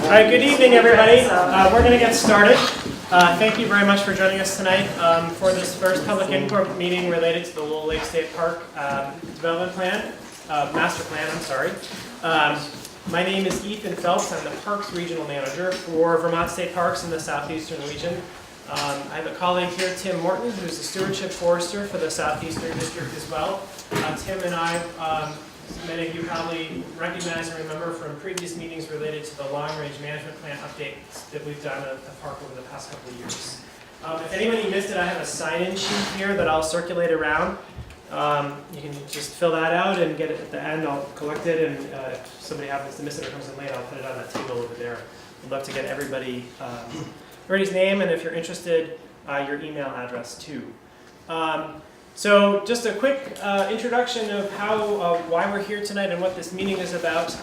All right, good evening, everybody. We're going to get started. Thank you very much for joining us tonight for this first public input meeting related to the Lowell Lake State Park development plan, master plan, I'm sorry. My name is Ethan Phelps. I'm the Parks Regional Manager for Vermont State Parks in the Southeastern region. I have a colleague here, Tim Morton, who's the Stewardship Forester for the Southeastern District as well. Tim and I, many of you probably recognize and remember from previous meetings related to the long-range management plan updates that we've done at the park over the past couple of years. If anybody missed it, I have a sign-in sheet here that I'll circulate around. You can just fill that out and get it at the end. I'll collect it, and if somebody happens to miss it or comes in late, I'll put it on that table over there. I'd love to get everybody's name, and if you're interested, your email address too. So just a quick introduction of why we're here tonight and what this meeting is about.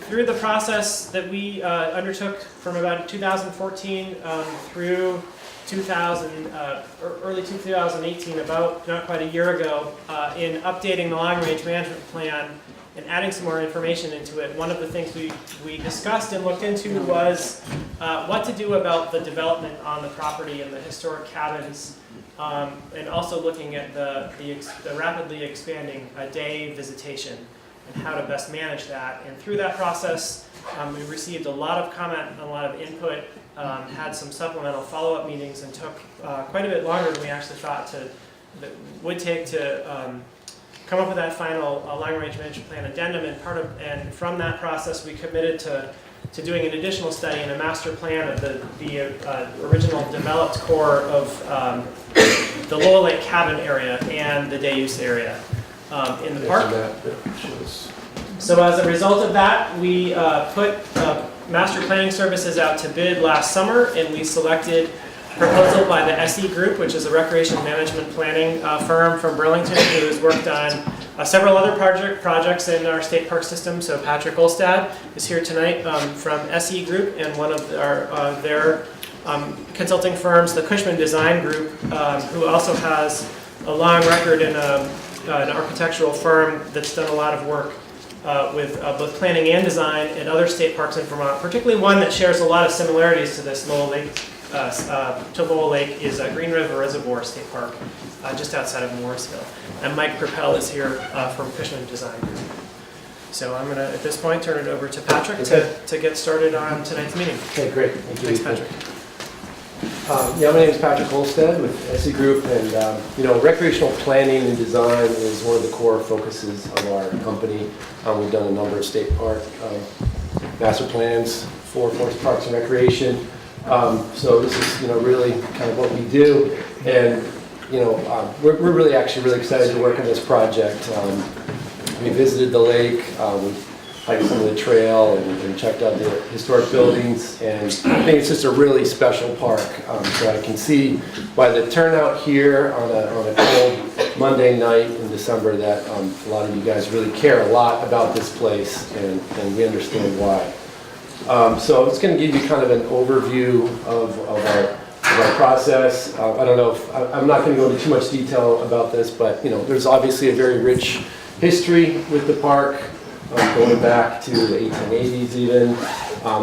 Through the process that we undertook from about 2014 through early 2018, about not quite a year ago, in updating the long-range management plan and adding some more information into it, one of the things we discussed and looked into was what to do about the development on the property and the historic cabins. And also looking at the rapidly expanding day visitation and how to best manage that. And through that process, we received a lot of comment and a lot of input, had some supplemental follow-up meetings, and took quite a bit longer than we actually thought that would take to come up with that final long-range management plan addendum. And from that process, we committed to doing an additional study and a master plan of the original developed core of the Lowell Lake cabin area and the day use area in the park. So as a result of that, we put master planning services out to bid last summer, and we selected a proposal by the SE Group, which is a recreation management planning firm from Burlington, who has worked on several other projects in our state park system. So Patrick Olstad is here tonight from SE Group, and one of their consulting firms, the Cushman Design Group, who also has a long record in an architectural firm that's done a lot of work with both planning and design in other state parks in Vermont, particularly one that shares a lot of similarities to this Lowell Lake. Lowell Lake is Green River Reservoir State Park, just outside of Morrisville. And Mike Propel is here from Cushman Design Group. So I'm going to, at this point, turn it over to Patrick to get started on tonight's meeting. Okay, great. Thank you. Thanks, Patrick. My name is Patrick Holstead with SE Group, and recreational planning and design is one of the core focuses of our company. We've done a number of state park master plans for forest parks and recreation. So this is really kind of what we do, and we're really excited to work on this project. We visited the lake, we hiked some of the trail, and checked out the historic buildings, and I think it's just a really special park. So I can see by the turnout here on a cold Monday night in December that a lot of you guys really care a lot about this place, and we understand why. So it's going to give you kind of an overview of our process. I don't know if I'm not going to go into too much detail about this, but there's obviously a very rich history with the park, going back to the 1880s even.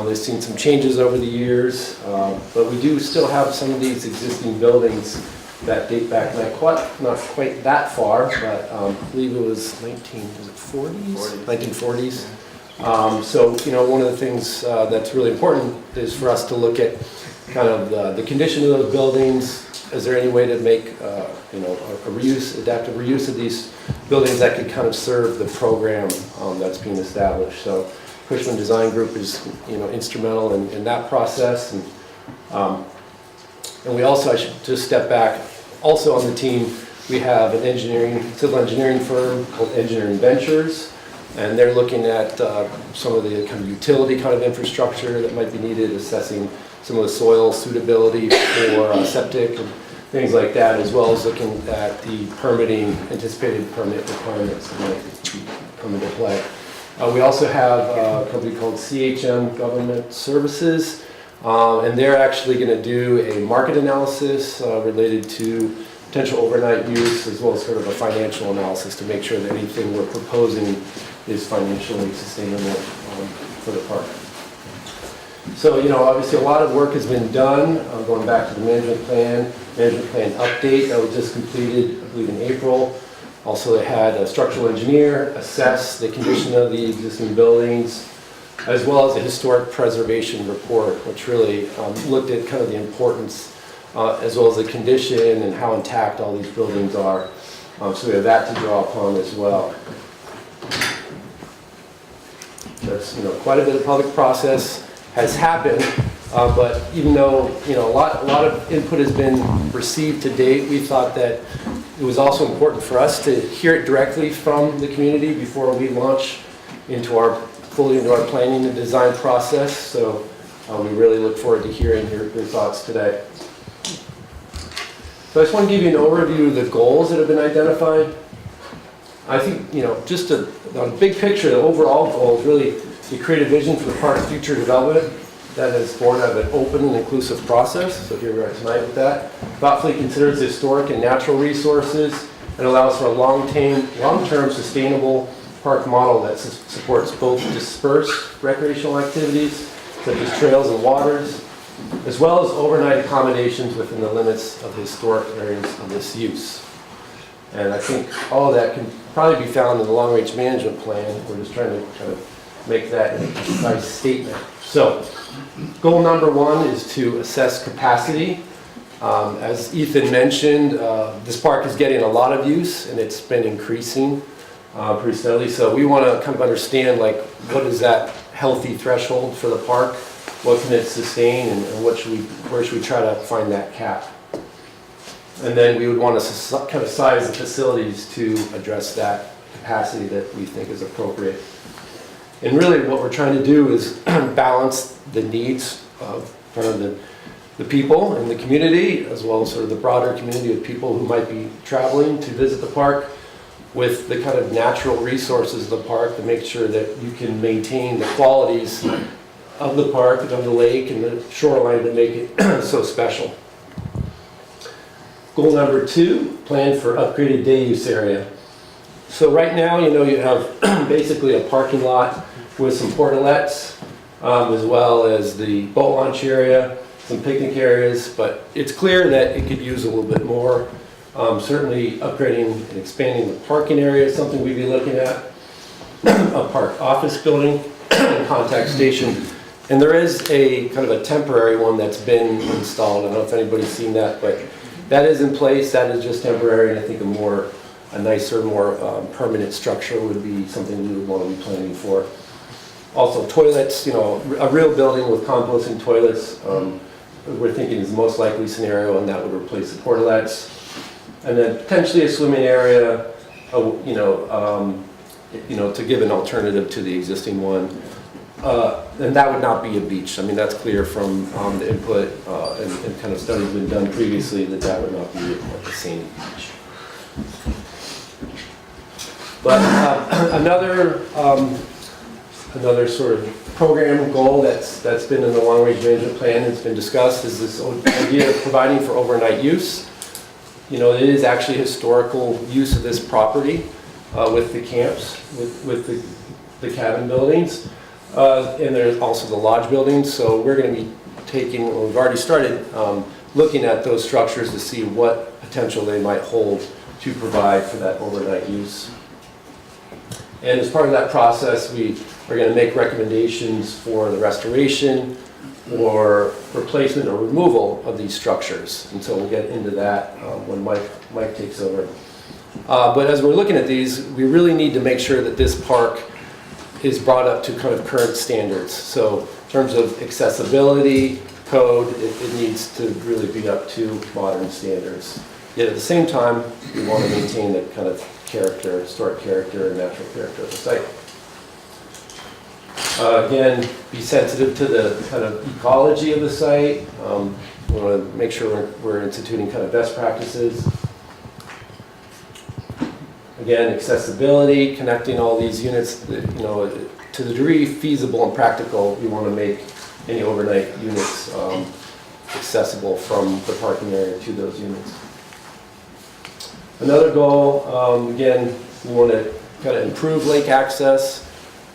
They've seen some changes over the years, but we do still have some of these existing buildings that date back not quite that far, but I believe it was 1940s. So one of the things that's really important is for us to look at kind of the condition of those buildings. Is there any way to make adaptive reuse of these buildings that could kind of serve the program that's being established? So Cushman Design Group is instrumental in that process, and we also, I should just step back, also on the team we have an civil engineering firm called Engineering Ventures. And they're looking at some of the kind of utility kind of infrastructure that might be needed, assessing some of the soil suitability for septic and things like that, as well as looking at the anticipated permit requirements that might come into play. We also have a company called CHM Government Services, and they're actually going to do a market analysis related to potential overnight use, as well as sort of a financial analysis to make sure that anything we're proposing is financially sustainable for the park. So, obviously a lot of work has been done, going back to the management plan update that was just completed, I believe in April. Also, they had a structural engineer assess the condition of the existing buildings, as well as a historic preservation report, which really looked at kind of the importance, as well as the condition and how intact all these buildings are. So we have that to draw upon as well. That's quite a bit of public process has happened, but even though a lot of input has been received to date, we thought that it was also important for us to hear it directly from the community before we launch fully into our planning and design process. So we really look forward to hearing your thoughts today. So I just want to give you an overview of the goals that have been identified. I think, just on the big picture, the overall goal is really to create a vision for the park's future development that is born out of an open and inclusive process. So here we are tonight with that. Thoughtfully considers historic and natural resources and allows for a long-term sustainable park model that supports both dispersed recreational activities, such as trails and waters, as well as overnight accommodations within the limits of the historic areas of this use. And I think all of that can probably be found in the long-range management plan. We're just trying to kind of make that a concise statement. So, goal number 1 is to assess capacity. As Ethan mentioned, this park is getting a lot of use and it's been increasing pretty steadily. So we want to kind of understand what is that healthy threshold for the park? What can it sustain, and where should we try to find that cap? And then we would want to kind of size the facilities to address that capacity that we think is appropriate. And really what we're trying to do is balance the needs of kind of the people in the community, as well as sort of the broader community of people who might be traveling to visit the park, with the kind of natural resources of the park to make sure that you can maintain the qualities of the park, of the lake, and the shoreline to make it so special. Goal number 2, plan for upgraded day use area. So right now, you have basically a parking lot with some portalettes, as well as the boat launch area, some picnic areas, but it's clear that it could use a little bit more. Certainly upgrading and expanding the parking area is something we'd be looking at. A park office building, contact station. And there is a kind of a temporary one that's been installed. I don't know if anybody's seen that, but that is in place. That is just temporary, and I think a nicer, more permanent structure would be something we would want to be planning for. Also toilets, a real building with composting toilets, we're thinking is the most likely scenario, and that would replace the portalettes. And then potentially a swimming area, to give an alternative to the existing one. And that would not be a beach. I mean, that's clear from the input and kind of studies been done previously that would not be the same beach. But another sort of program goal that's been in the long-range management plan that's been discussed is this idea of providing for overnight use. It is actually historical use of this property with the camps, with the cabin buildings, and there's also the lodge buildings. So we're going to be we've already started looking at those structures to see what potential they might hold to provide for that overnight use. And as part of that process, we're going to make recommendations for the restoration or replacement or removal of these structures. And so we'll get into that when Mike takes over. But as we're looking at these, we really need to make sure that this park is brought up to kind of current standards. So in terms of accessibility, code, it needs to really be up to modern standards. Yet at the same time, we want to maintain the kind of character, historic character, and natural character of the site. Again, be sensitive to the kind of ecology of the site. We want to make sure we're instituting kind of best practices. Again, accessibility, connecting all these units, to the degree feasible and practical, we want to make any overnight units accessible from the parking area to those units. Another goal, again, we want to kind of improve lake access,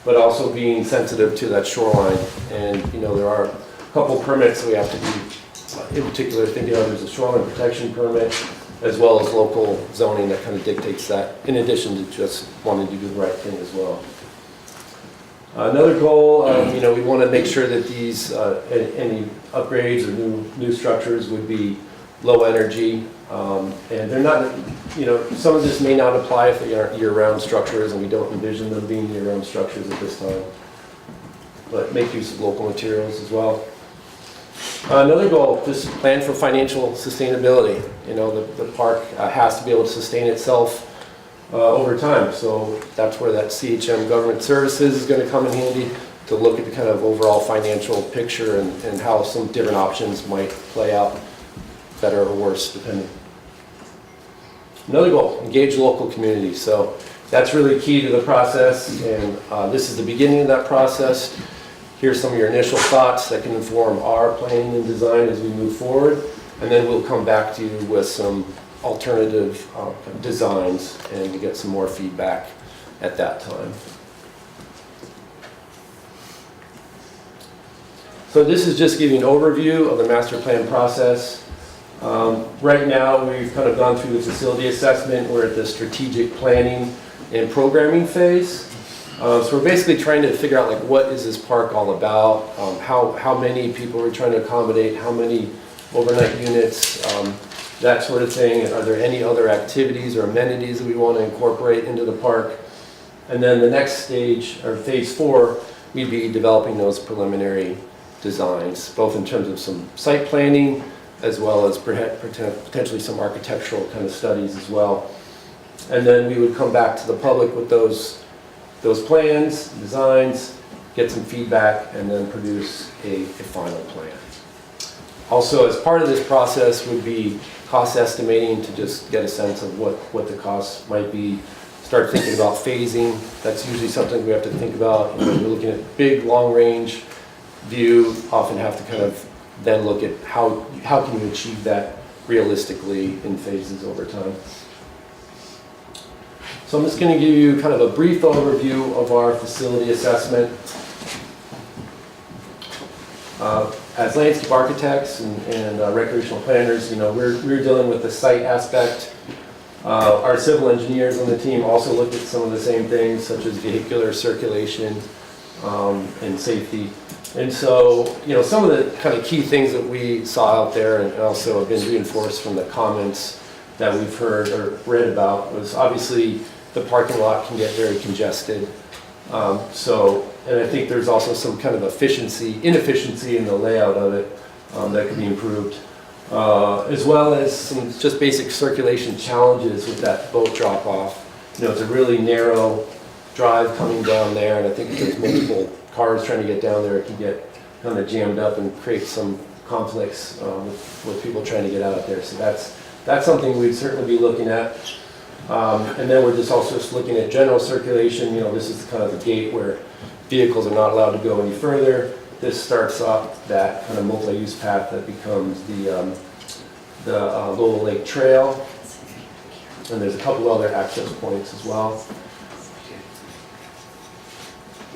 but also being sensitive to that shoreline. And there are permits we have to be, in particular, thinking of. There's a shoreline protection permit, as well as local zoning that kind of dictates that, in addition to just wanting to do the right thing as well. Another goal, we want to make sure that these, any upgrades or new structures would be low energy. And they're not, some of this may not apply if they aren't year-round structures, and we don't envision them being year-round structures at this time. But make use of local materials as well. Another goal, just plan for financial sustainability. The park has to be able to sustain itself over time. So that's where that CHM government services is going to come in handy to look at the kind of overall financial picture and how some different options might play out, better or worse, depending. Another goal, engage the local community. So that's really key to the process, and this is the beginning of that process. Here's some of your initial thoughts that can inform our planning and design as we move forward, and then we'll come back to you with some alternative designs, and we get some more feedback at that time. So this is just giving an overview of the master plan process. Right now, we've kind of gone through the facility assessment. We're at the strategic planning and programming phase. So we're basically trying to figure out, like, what is this park all about? How many people are we trying to accommodate? How many overnight units? That sort of thing. Are there any other activities or amenities that we want to incorporate into the park? And then the next stage, or phase 4, we'd be developing those preliminary designs, both in terms of some site planning, as well as potentially some architectural kind of studies as well. And then we would come back to the public with those plans, designs, get some feedback, and then produce a final plan. Also, as part of this process would be cost estimating to just get a sense of what the costs might be. Start thinking about phasing. That's usually something we have to think about. We're looking at big, long-range view, often have to kind of then look at how can you achieve that realistically in phases over time. So I'm just going to give you kind of a brief overview of our facility assessment. As landscape architects and recreational planners, we're dealing with the site aspect. Our civil engineers on the team also looked at some of the same things, such as vehicular circulation and safety. And so, some of the kind of key things that we saw out there and also have been reinforced from the comments that we've heard or read about was obviously the parking lot can get very congested. And I think there's also some kind of inefficiency in the layout of it that could be improved, as well as some just basic circulation challenges with that boat drop-off. It's a really narrow drive coming down there, and I think if there's multiple cars trying to get down there, it can get kind of jammed up and create some conflicts with people trying to get out there. So that's something we'd certainly be looking at. And then we're just also looking at general circulation. This is kind of the gate where vehicles are not allowed to go any further. This starts up that kind of multi-use path that becomes the Lowell Lake Trail. And there's a couple other access points as well.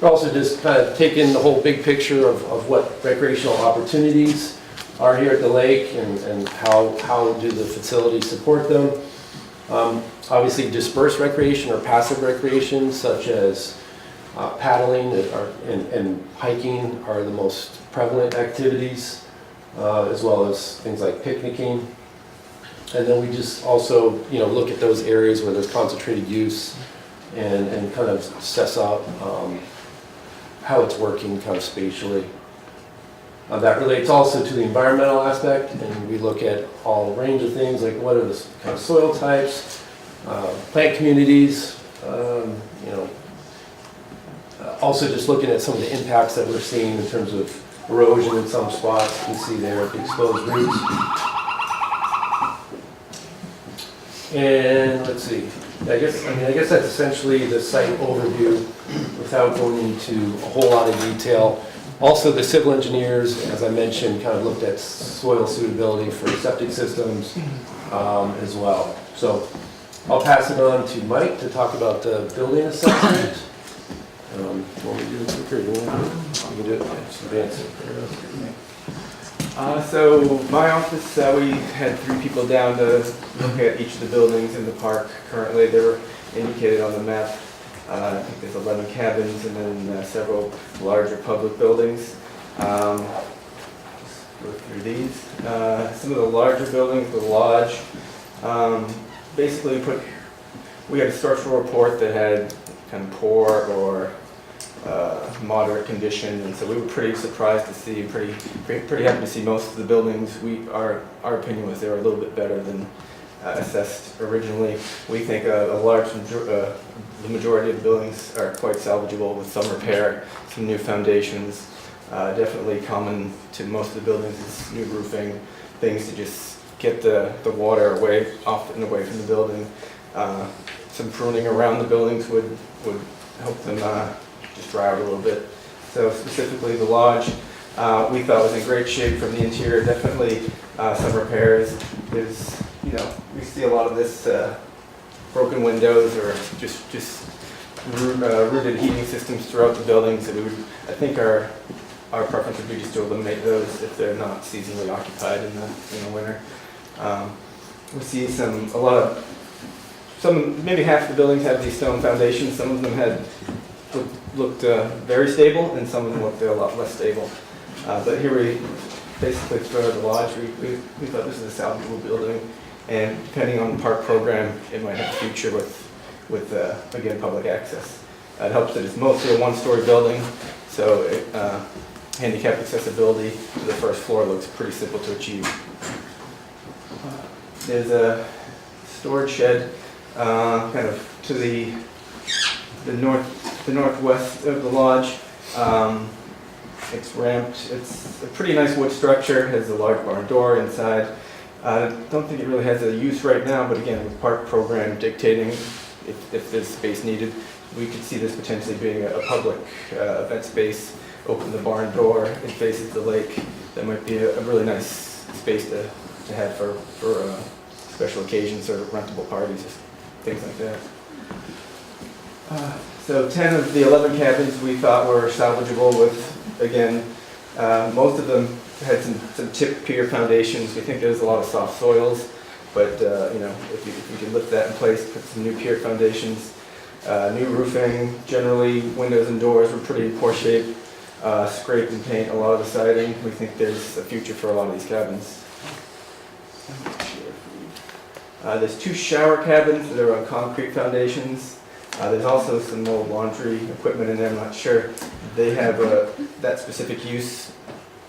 We're also just kind of taking the whole big picture of what recreational opportunities are here at the lake and how do the facilities support them. Obviously, dispersed recreation or passive recreation, such as paddling and hiking, are the most prevalent activities, as well as things like picnicking. And then we just also, look at those areas where there's concentrated use and kind of assess out how it's working kind of spatially. That relates also to the environmental aspect, and we look at all range of things like what are the kind of soil types, plant communities, also just looking at some of the impacts that we're seeing in terms of erosion in some spots. You can see there the exposed roots. And let's see. I guess that's essentially the site overview without going into a whole lot of detail. Also, the civil engineers, as I mentioned, kind of looked at soil suitability for septic systems as well. So I'll pass it on to Mike to talk about the building assessment. Want me to do the quicker? You can do it, just advance it. So my office, we had 3 people down to look at each of the buildings in the park. Currently, they're indicated on the map. I think there's 11 cabins and then several larger public buildings. Just go through these. Some of the larger buildings, the lodge, basically we had a structural report that had kind of poor or moderate condition, and so we were pretty surprised to see, pretty happy to see most of the buildings. Our opinion was they were a little bit better than assessed originally. We think the majority of the buildings are quite salvageable with some repair, some new foundations. Definitely common to most of the buildings is new roofing, things to just get the water off and away from the building. Some pruning around the buildings would help them just dry out a little bit. So specifically the lodge, we thought was in great shape from the interior. Definitely some repairs. There's, we see a lot of this broken windows or just rooted heating systems throughout the buildings. So I think our preference would be just to eliminate those if they're not seasonally occupied in the winter. We see maybe half the buildings have these stone foundations. Some of them looked very stable, and some of them looked a lot less stable. But here we basically for the lodge, we thought this is a salvageable building, and depending on the park program, it might have a future with again, public access. It helps that it's mostly a one-story building, so handicap accessibility to the first floor looks pretty simple to achieve. There's a storage shed kind of to the northwest of the lodge. It's ramped. It's a pretty nice wood structure. Has a large barn door inside. I don't think it really has a use right now, but again, with park program dictating if there's space needed, we could see this potentially being a public event space. Open the barn door, it faces the lake. That might be a really nice space to have for special occasions or rentable parties, things like that. So 10 of the 11 cabins we thought were salvageable with, again, most of them had some tip pier foundations. We think there's a lot of soft soils, but if you can lift that in place, put some new pier foundations, new roofing, generally windows and doors were pretty poor shape, scrape and paint a lot of the siding. We think there's a future for a lot of these cabins. There's 2 shower cabins that are on concrete foundations. There's also some old laundry equipment in there. I'm not sure they have that specific use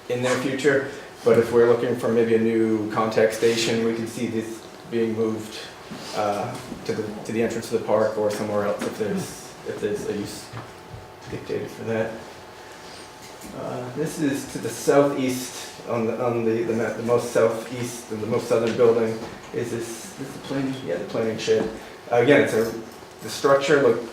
in their future, but if we're looking for maybe a new contact station, we can see this being moved to the entrance of the park or somewhere else if there's a use dictated for that. This is to the southeast on the map. The most southeast and the most southern building is the planing. Yeah, the planing shed. Again, the structure looked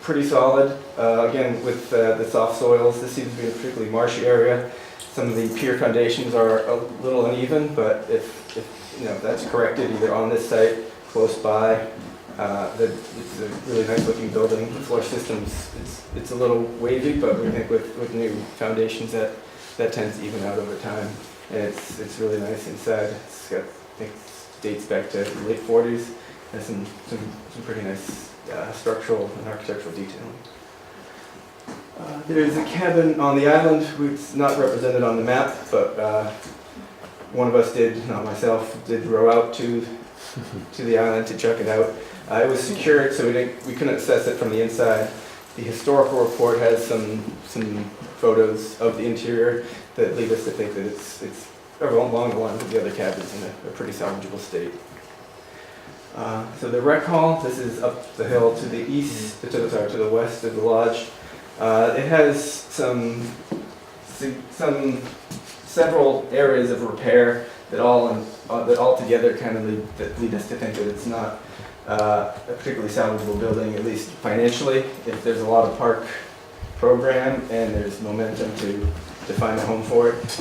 pretty solid. Again, with the soft soils, this seems to be a particularly marshy area. Some of the pier foundations are a little uneven, but if that's corrected either on this site, close by, it's a really nice looking building. The floor systems, it's a little wavy, but we think with new foundations that tends to even out over time. And it's really nice inside. It's got, I think, dates back to the late 40s. Has some pretty nice structural and architectural detailing. There's a cabin on the island. It's not represented on the map, but one of us not myself, did row out to the island to check it out. It was secured, so we couldn't assess it from the inside. The historical report has some photos of the interior that lead us to think that it's along the lines of the other cabins in a pretty salvageable state. So the rec hall, this is up the hill to the east, to the west of the lodge. It has several areas of repair that all together kind of lead us to think that it's not a particularly salvageable building, at least financially. If there's a lot of park program and there's momentum to find a home for it,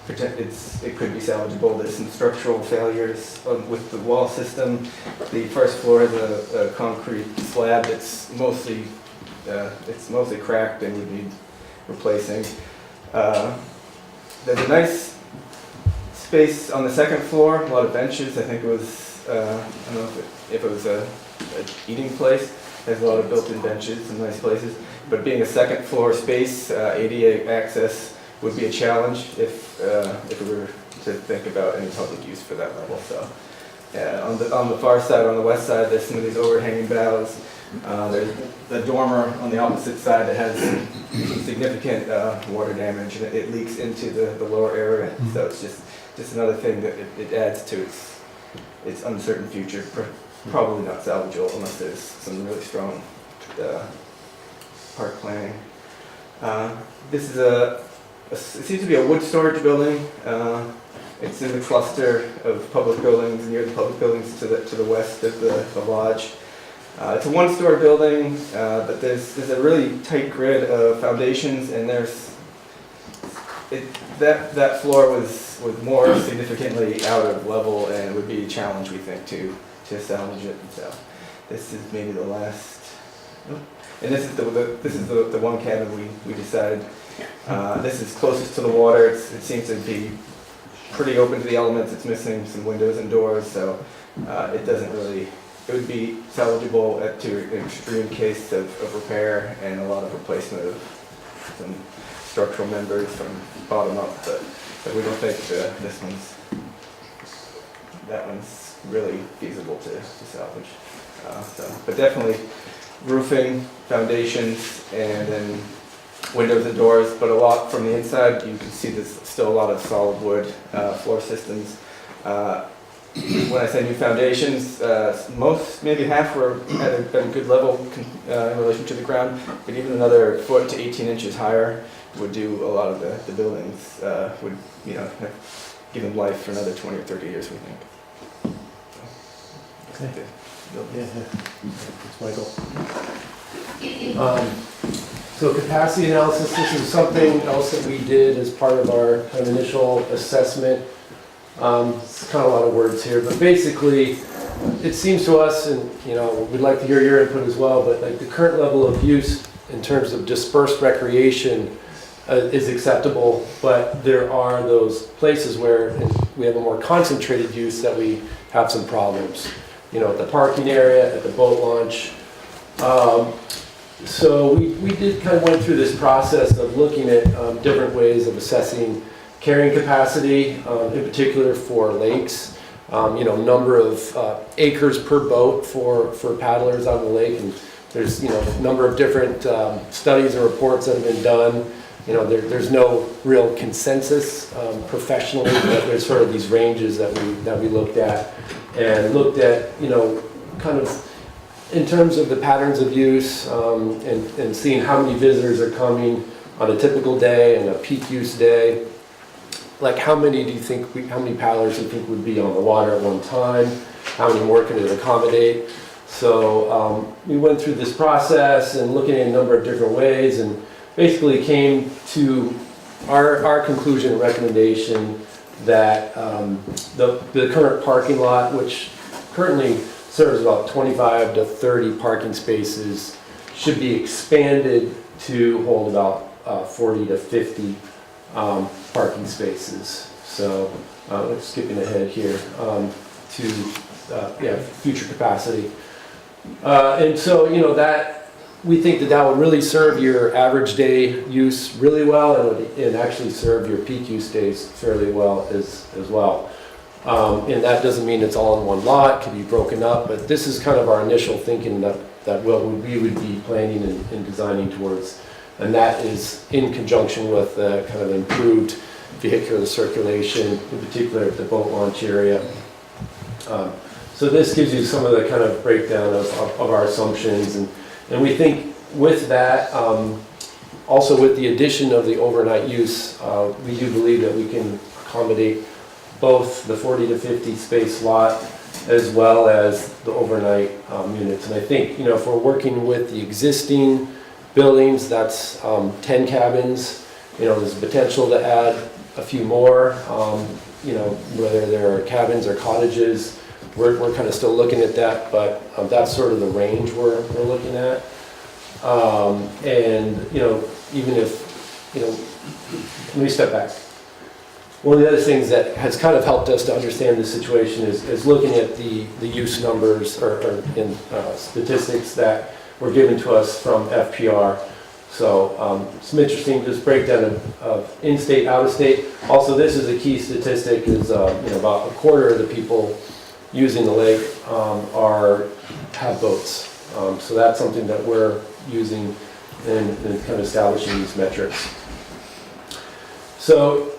it could be salvageable. There's some structural failures with the wall system. The first floor has a concrete slab that's mostly cracked and would need replacing. There's a nice space on the second floor, a lot of benches. I think it was, I don't know if it was a eating place. There's a lot of built-in benches and nice places. But being a second floor space, ADA access would be a challenge if we were to think about any public use for that level. So on the far side, on the west side, there's some of these overhanging boughs. There's the dormer on the opposite side that has some significant water damage, and it leaks into the lower area. So it's just another thing that it adds to its uncertain future. Probably not salvageable unless there's some really strong park planning. This is it seems to be a wood storage building. It's in the cluster of public buildings, near the public buildings to the west of the lodge. It's a one-story building, but there's a really tight grid of foundations, and that floor was more significantly out of level, and it would be a challenge, we think, to salvage it. So this is maybe the last. And this is the one cabin we decided. This is closest to the water. It seems to be pretty open to the elements. It's missing some windows and doors, so it doesn't really. It would be salvageable to an extreme case of repair and a lot of replacement of some structural members from bottom up. But we don't think that one's really feasible to salvage. But definitely roofing, foundations, and then windows and doors, but a lot from the inside. You can see there's still a lot of solid wood floor systems. When I say new foundations, maybe half were at a good level in relation to the ground, but even another foot to 18 inches higher would do a lot of the buildings, would give them life for another 20 or 30 years, we think. Okay. Yeah. Thanks, Michael. So capacity analysis, this is something else that we did as part of our kind of initial assessment. It's kind of a lot of words here, but basically it seems to us, and we'd like to hear your input as well, but like the current level of use in terms of dispersed recreation is acceptable, but there are those places where we have a more concentrated use that we have some problems. At the parking area, at the boat launch. So we did kind of went through this process of looking at different ways of assessing carrying capacity, in particular for lakes. Number of acres per boat for paddlers on the lake, and there's a number of different studies and reports that have been done. There's no real consensus professionally, but there's sort of these ranges that we looked at, and looked at kind of in terms of the patterns of use, and seeing how many visitors are coming on a typical day and a peak use day. Like how many paddlers do you think would be on the water at one time? How many more can it accommodate? So we went through this process and looking at a number of different ways, and basically came to our conclusion and recommendation that the current parking lot, which currently serves about 25 to 30 parking spaces, should be expanded to hold about 40 to 50 parking spaces. So let's skipping ahead here to future capacity. And so that we think that would really serve your average day use really well, and actually serve your peak use days fairly well as well. And that doesn't mean it's all in one lot, can be broken up, but this is kind of our initial thinking that what we would be planning and designing towards. And that is in conjunction with the kind of improved vehicular circulation, in particular at the boat launch area. So this gives you some of the kind of breakdown of our assumptions, and we think with that, also with the addition of the overnight use, we do believe that we can accommodate both the 40 to 50 space lot as well as the overnight units. And I think, if we're working with the existing buildings, that's 10 cabins. There's potential to add a few more, whether they're cabins or cottages. We're kind of still looking at that, but that's sort of the range we're looking at. And even if let me step back. One of the other things that has kind of helped us to understand the situation is looking at the use numbers or in statistics that were given to us from FPR. So some interesting just breakdown of in-state, out-of-state. Also, this is a key statistic: is about a quarter of the people using the lake have boats. So that's something that we're using in kind of establishing these metrics. So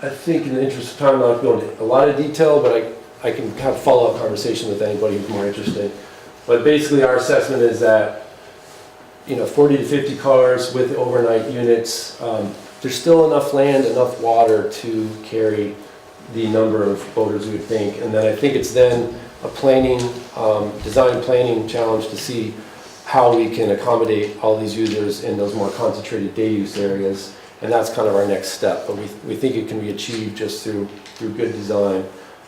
I think in the interest of time, I'm not going into a lot of detail, but I can have follow-up conversation with anybody who's more interested. But basically, our assessment is that 40 to 50 cars with overnight units, there's still enough land, enough water to carry the number of boaters we would think. And then I think it's then a design planning challenge to see how we can accommodate all these users in those more concentrated day use areas. And that's kind of our next step. But we think it can be achieved just through good design.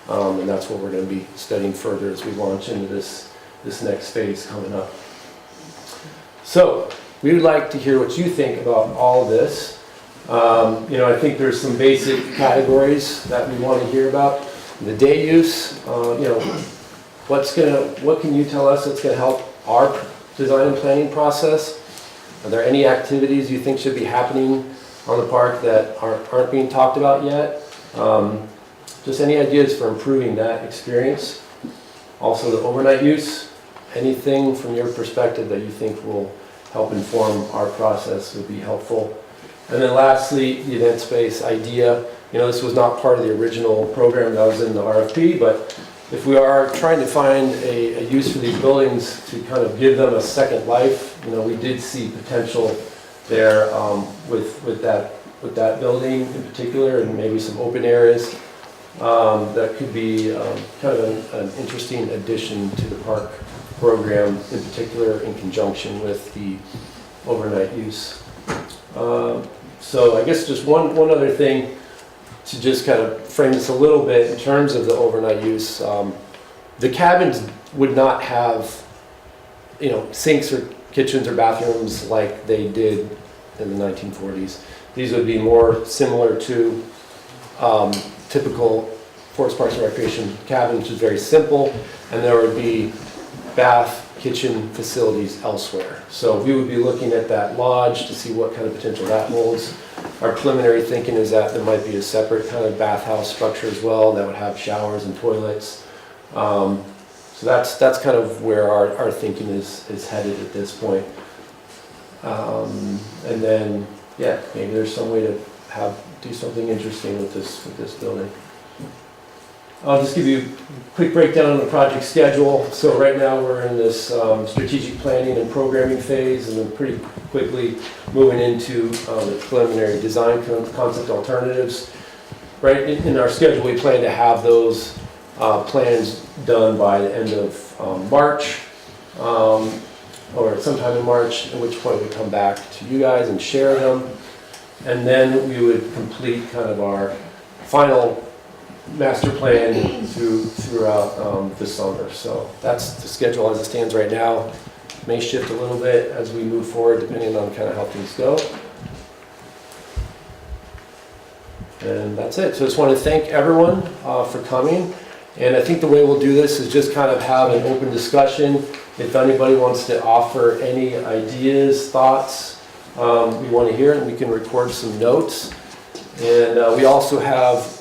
And that's what we're going to be studying further as we launch into this next phase coming up. So we would like to hear what you think about all of this. I think there's some basic categories that we want to hear about. The day use, what can you tell us that's going to help our design and planning process? Are there any activities you think should be happening on the park that aren't being talked about yet? Just any ideas for improving that experience? Also the overnight use, anything from your perspective that you think will help inform our process would be helpful. And then lastly, the event space idea. This was not part of the original program that was in the RFP, but if we are trying to find a use for these buildings to kind of give them a second life, we did see potential there with that building in particular, and maybe some open areas that could be kind of an interesting addition to the park program, in particular in conjunction with the overnight use. So I guess just one other thing to just kind of frame this a little bit in terms of the overnight use. The cabins would not have sinks or kitchens or bathrooms like they did in the 1940s. These would be more similar to typical Forest Parks and Recreation cabin, which is very simple, and there would be bath, kitchen facilities elsewhere. So we would be looking at that lodge to see what kind of potential that holds. Our preliminary thinking is that there might be a separate kind of bathhouse structure as well that would have showers and toilets. So that's kind of where our thinking is headed at this point. And then, maybe there's some way to do something interesting with this building. I'll just give you a quick breakdown on the project schedule. So right now we're in this strategic planning and programming phase, and then pretty quickly moving into the preliminary design concept alternatives. Right in our schedule, we plan to have those plans done by the end of March, or sometime in March, at which point we come back to you guys and share them. And then we would complete kind of our final master plan throughout the summer. So that's the schedule as it stands right now. May shift a little bit as we move forward depending on kind of how things go. And that's it. So I just want to thank everyone for coming. And I think the way we'll do this is just kind of have an open discussion. If anybody wants to offer any ideas, thoughts, we want to hear it, and we can record some notes. And we also have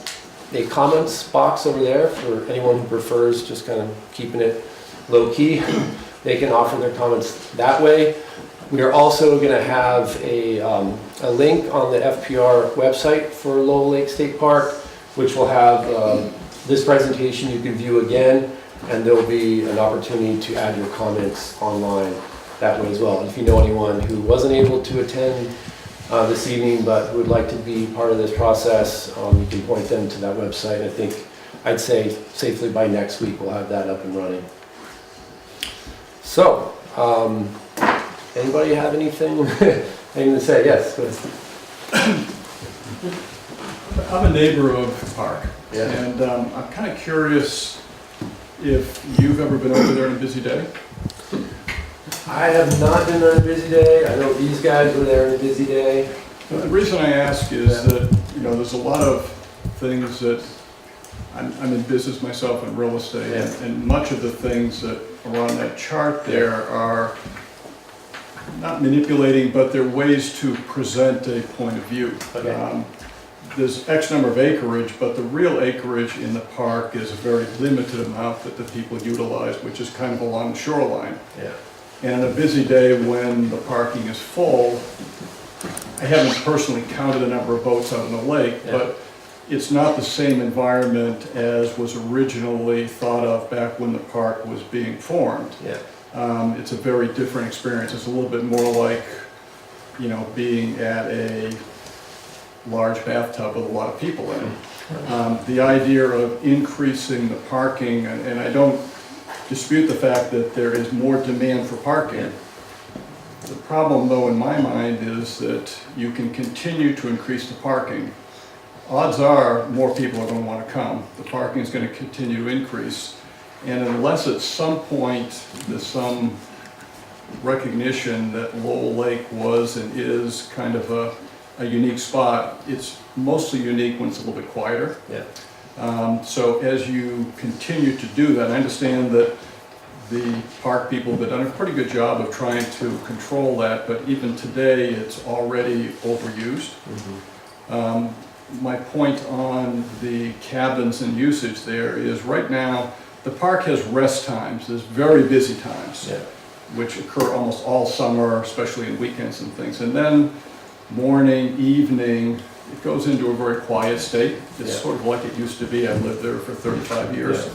a comments box over there for anyone who prefers just kind of keeping it low key. They can offer their comments that way. We are also going to have a link on the FPR website for Lowell Lake State Park, which will have this presentation you can view again, and there will be an opportunity to add your comments online that way as well. And if you know anyone who wasn't able to attend this evening but who would like to be part of this process, you can point them to that website. I think I'd say safely by next week we'll have that up and running. So, anybody have anything to say? Yes, go ahead. I'm a neighbor of the park, Yeah. and I'm kind of curious if you've ever been over there on a busy day. I have not been on a busy day. I know these guys were there on a busy day. The reason I ask is that, you know, there's a lot of things that, I'm in business myself in real estate, Yeah. and much of the things that are on that chart there are not manipulating, but they're ways to present a point of view. Okay. There's X number of acreage, but the real acreage in the park is a very limited amount that the people utilize, which is kind of along the shoreline. Yeah. And on a busy day when the parking is full, I haven't personally counted the number of boats out on the lake, Yeah. but it's not the same environment as was originally thought of back when the park was being formed. Yeah. It's a very different experience. It's a little bit more like, you know, being at a large bathtub with a lot of people in it. The idea of increasing the parking, and I don't dispute the fact that there is more demand for parking. The problem, though, in my mind, is that you can continue to increase the parking. Odds are more people are going to want to come. The parking is going to continue to increase. And unless at some point there's some recognition that Lowell Lake was and is kind of a unique spot, it's mostly unique when it's a little bit quieter. Yeah. So as you continue to do that, I understand that the park people have done a pretty good job of trying to control that, but even today it's already overused. My point on the cabins and usage there is right now the park has rest times, there's very busy times, Yeah. which occur almost all summer, especially in weekends and things. And then morning, evening, it goes into a very quiet state. It's Yeah. sort of like it used to be. I've lived there for 35 years.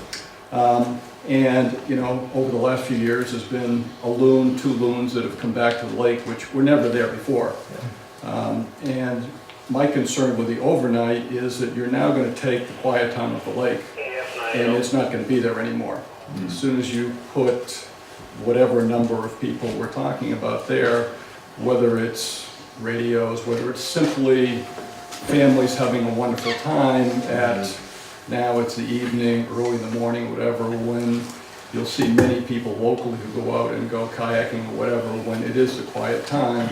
And, you know, over the last few years, there's been a loon, 2 loons that have come back to the lake, which were never there before. And my concern with the overnight is that you're now going to take the quiet time of the lake, and it's not going to be there anymore. As soon as you put whatever number of people we're talking about there, whether it's radios, whether it's simply families having a wonderful time at, now it's the evening, early in the morning, whatever, when you'll see many people locally who go out and go kayaking or whatever, when it is the quiet time,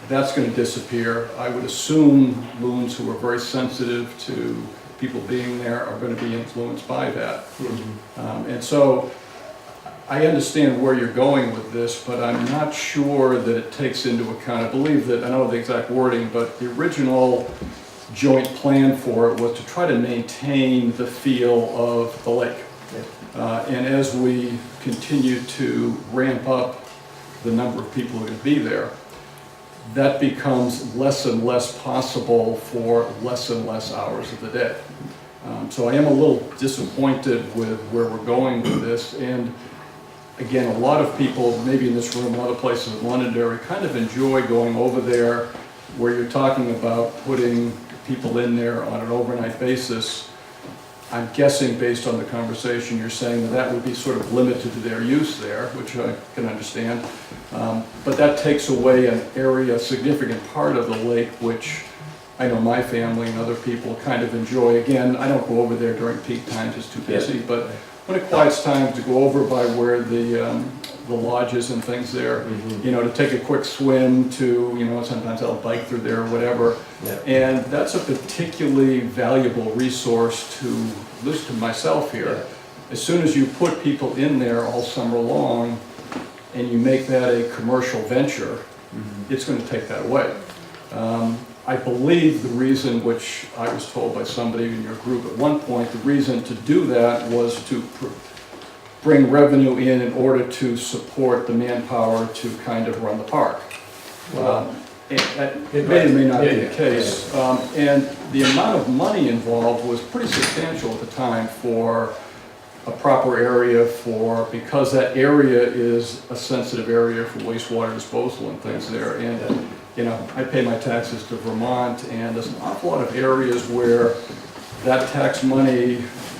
that's going to disappear. I would assume loons who are very sensitive to people being there are going to be influenced by that. And so I understand where you're going with this, but I'm not sure that it takes into account, I believe that, I don't know the exact wording, but the original joint plan for it was to try to maintain the feel of the lake. And as we continue to ramp up the number of people who are going to be there, that becomes less and less possible for less and less hours of the day. So I am a little disappointed with where we're going with this. And again, a lot of people, maybe in this room, a lot of places in Londonderry, kind of enjoy going over there where you're talking about putting people in there on an overnight basis. I'm guessing based on the conversation you're saying that that would be sort of limited to their use there, which I can understand. But that takes away an area, a significant part of the lake, which I know my family and other people kind of enjoy. Again, I don't go over there during peak times, it's too busy, but when it quiets time to go over by where the lodges and things there, you know, to take a quick swim, to, you know, sometimes I'll bike through there or whatever. And that's a particularly valuable resource to, at least to myself here. As soon as you put people in there all summer long and you make that a commercial venture, it's going to take that away. I believe the reason, which I was told by somebody in your group at one point, the reason to do that was to bring revenue in order to support the manpower to kind of run the park. It may or may not be the case. And the amount of money involved was pretty substantial at the time for a proper area for, because that area is a sensitive area for wastewater disposal and things there. And you know, I pay my taxes to Vermont, and there's an awful lot of areas where that tax money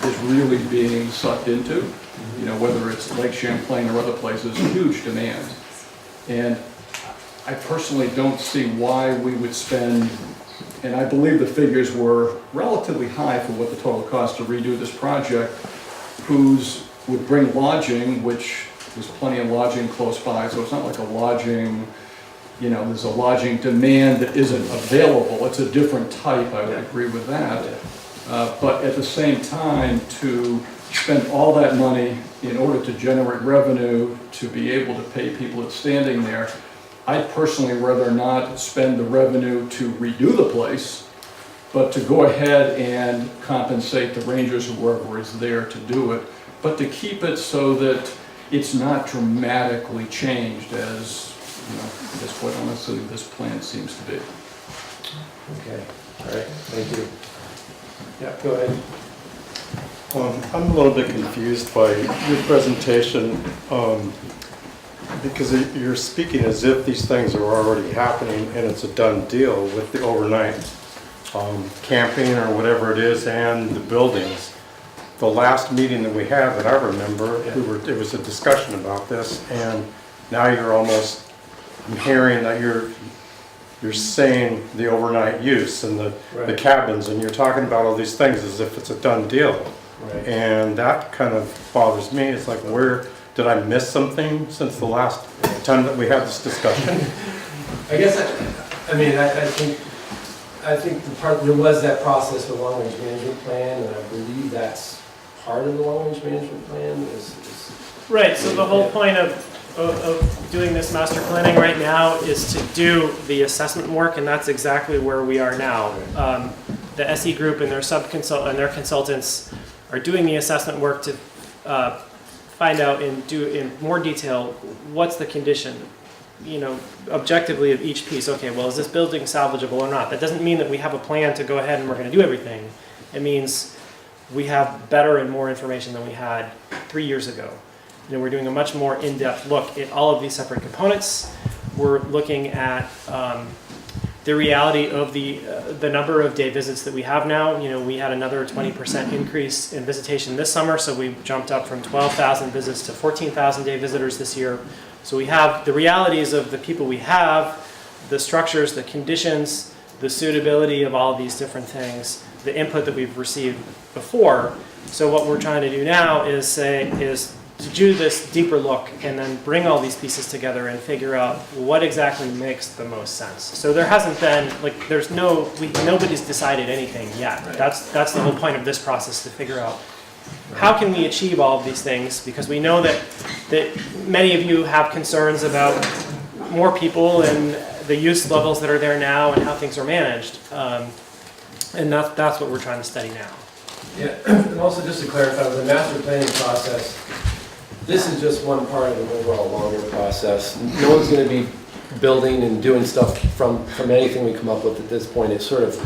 is really being sucked into. You know, whether it's Lake Champlain or other places, huge demand. And I personally don't see why we would spend, and I believe the figures were relatively high for what the total cost to redo this project, would bring lodging, which there's plenty of lodging close by, so it's not like a lodging, you know, there's a lodging demand that isn't available. It's a different type, I would agree with that. But at the same time, to spend all that money in order to generate revenue, to be able to pay people that's standing there, I'd personally rather not spend the revenue to redo the place, but to go ahead and compensate the rangers or whoever is there to do it, but to keep it so that it's not dramatically changed as, you know, as quite honestly this plan seems to be. Okay, all right, thank you. Yeah, go ahead. I'm a little bit confused by your presentation because you're speaking as if these things are already happening and it's a done deal with the overnight camping or whatever it is and the buildings. The last meeting that we had that I remember, it was a discussion about this, and now you're almost, I'm hearing that you're saying the overnight use and the cabins, and you're talking about all these things as if it's a done deal. Right. And that kind of bothers me. It's like, where did I miss something since the last time that we had this discussion? I guess, I think there was that process for long-range management plan, and I believe that's part of the long-range management plan is Right, so the whole point of doing this master planning right now is to do the assessment work, and that's exactly where we are now. The SE group and their consultants are doing the assessment work to find out and do in more detail what's the condition, you know, objectively of each piece. Okay, well, is this building salvageable or not? That doesn't mean that we have a plan to go ahead and we're going to do everything. It means we have better and more information than we had 3 years ago. You know, we're doing a much more in-depth look at all of these separate components. We're looking at the reality of the number of day visits that we have now. You know, we had another 20% increase in visitation this summer, so we jumped up from 12,000 visits to 14,000 day visitors this year. So we have the realities of the people we have, the structures, the conditions, the suitability of all of these different things, the input that we've received before. So what we're trying to do now is to do this deeper look and then bring all these pieces together and figure out what exactly makes the most sense. So there hasn't been, like, nobody's decided anything yet. Right. That's the whole point of this process, to figure out how can we achieve all of these things, because we know that many of you have concerns about more people and the use levels that are there now and how things are managed. And that's what we're trying to study now. Yeah, and also just to clarify, with the master planning process, this is just one part of an overall longer process. No one's going to be building and doing stuff from anything we come up with at this point. It's sort of,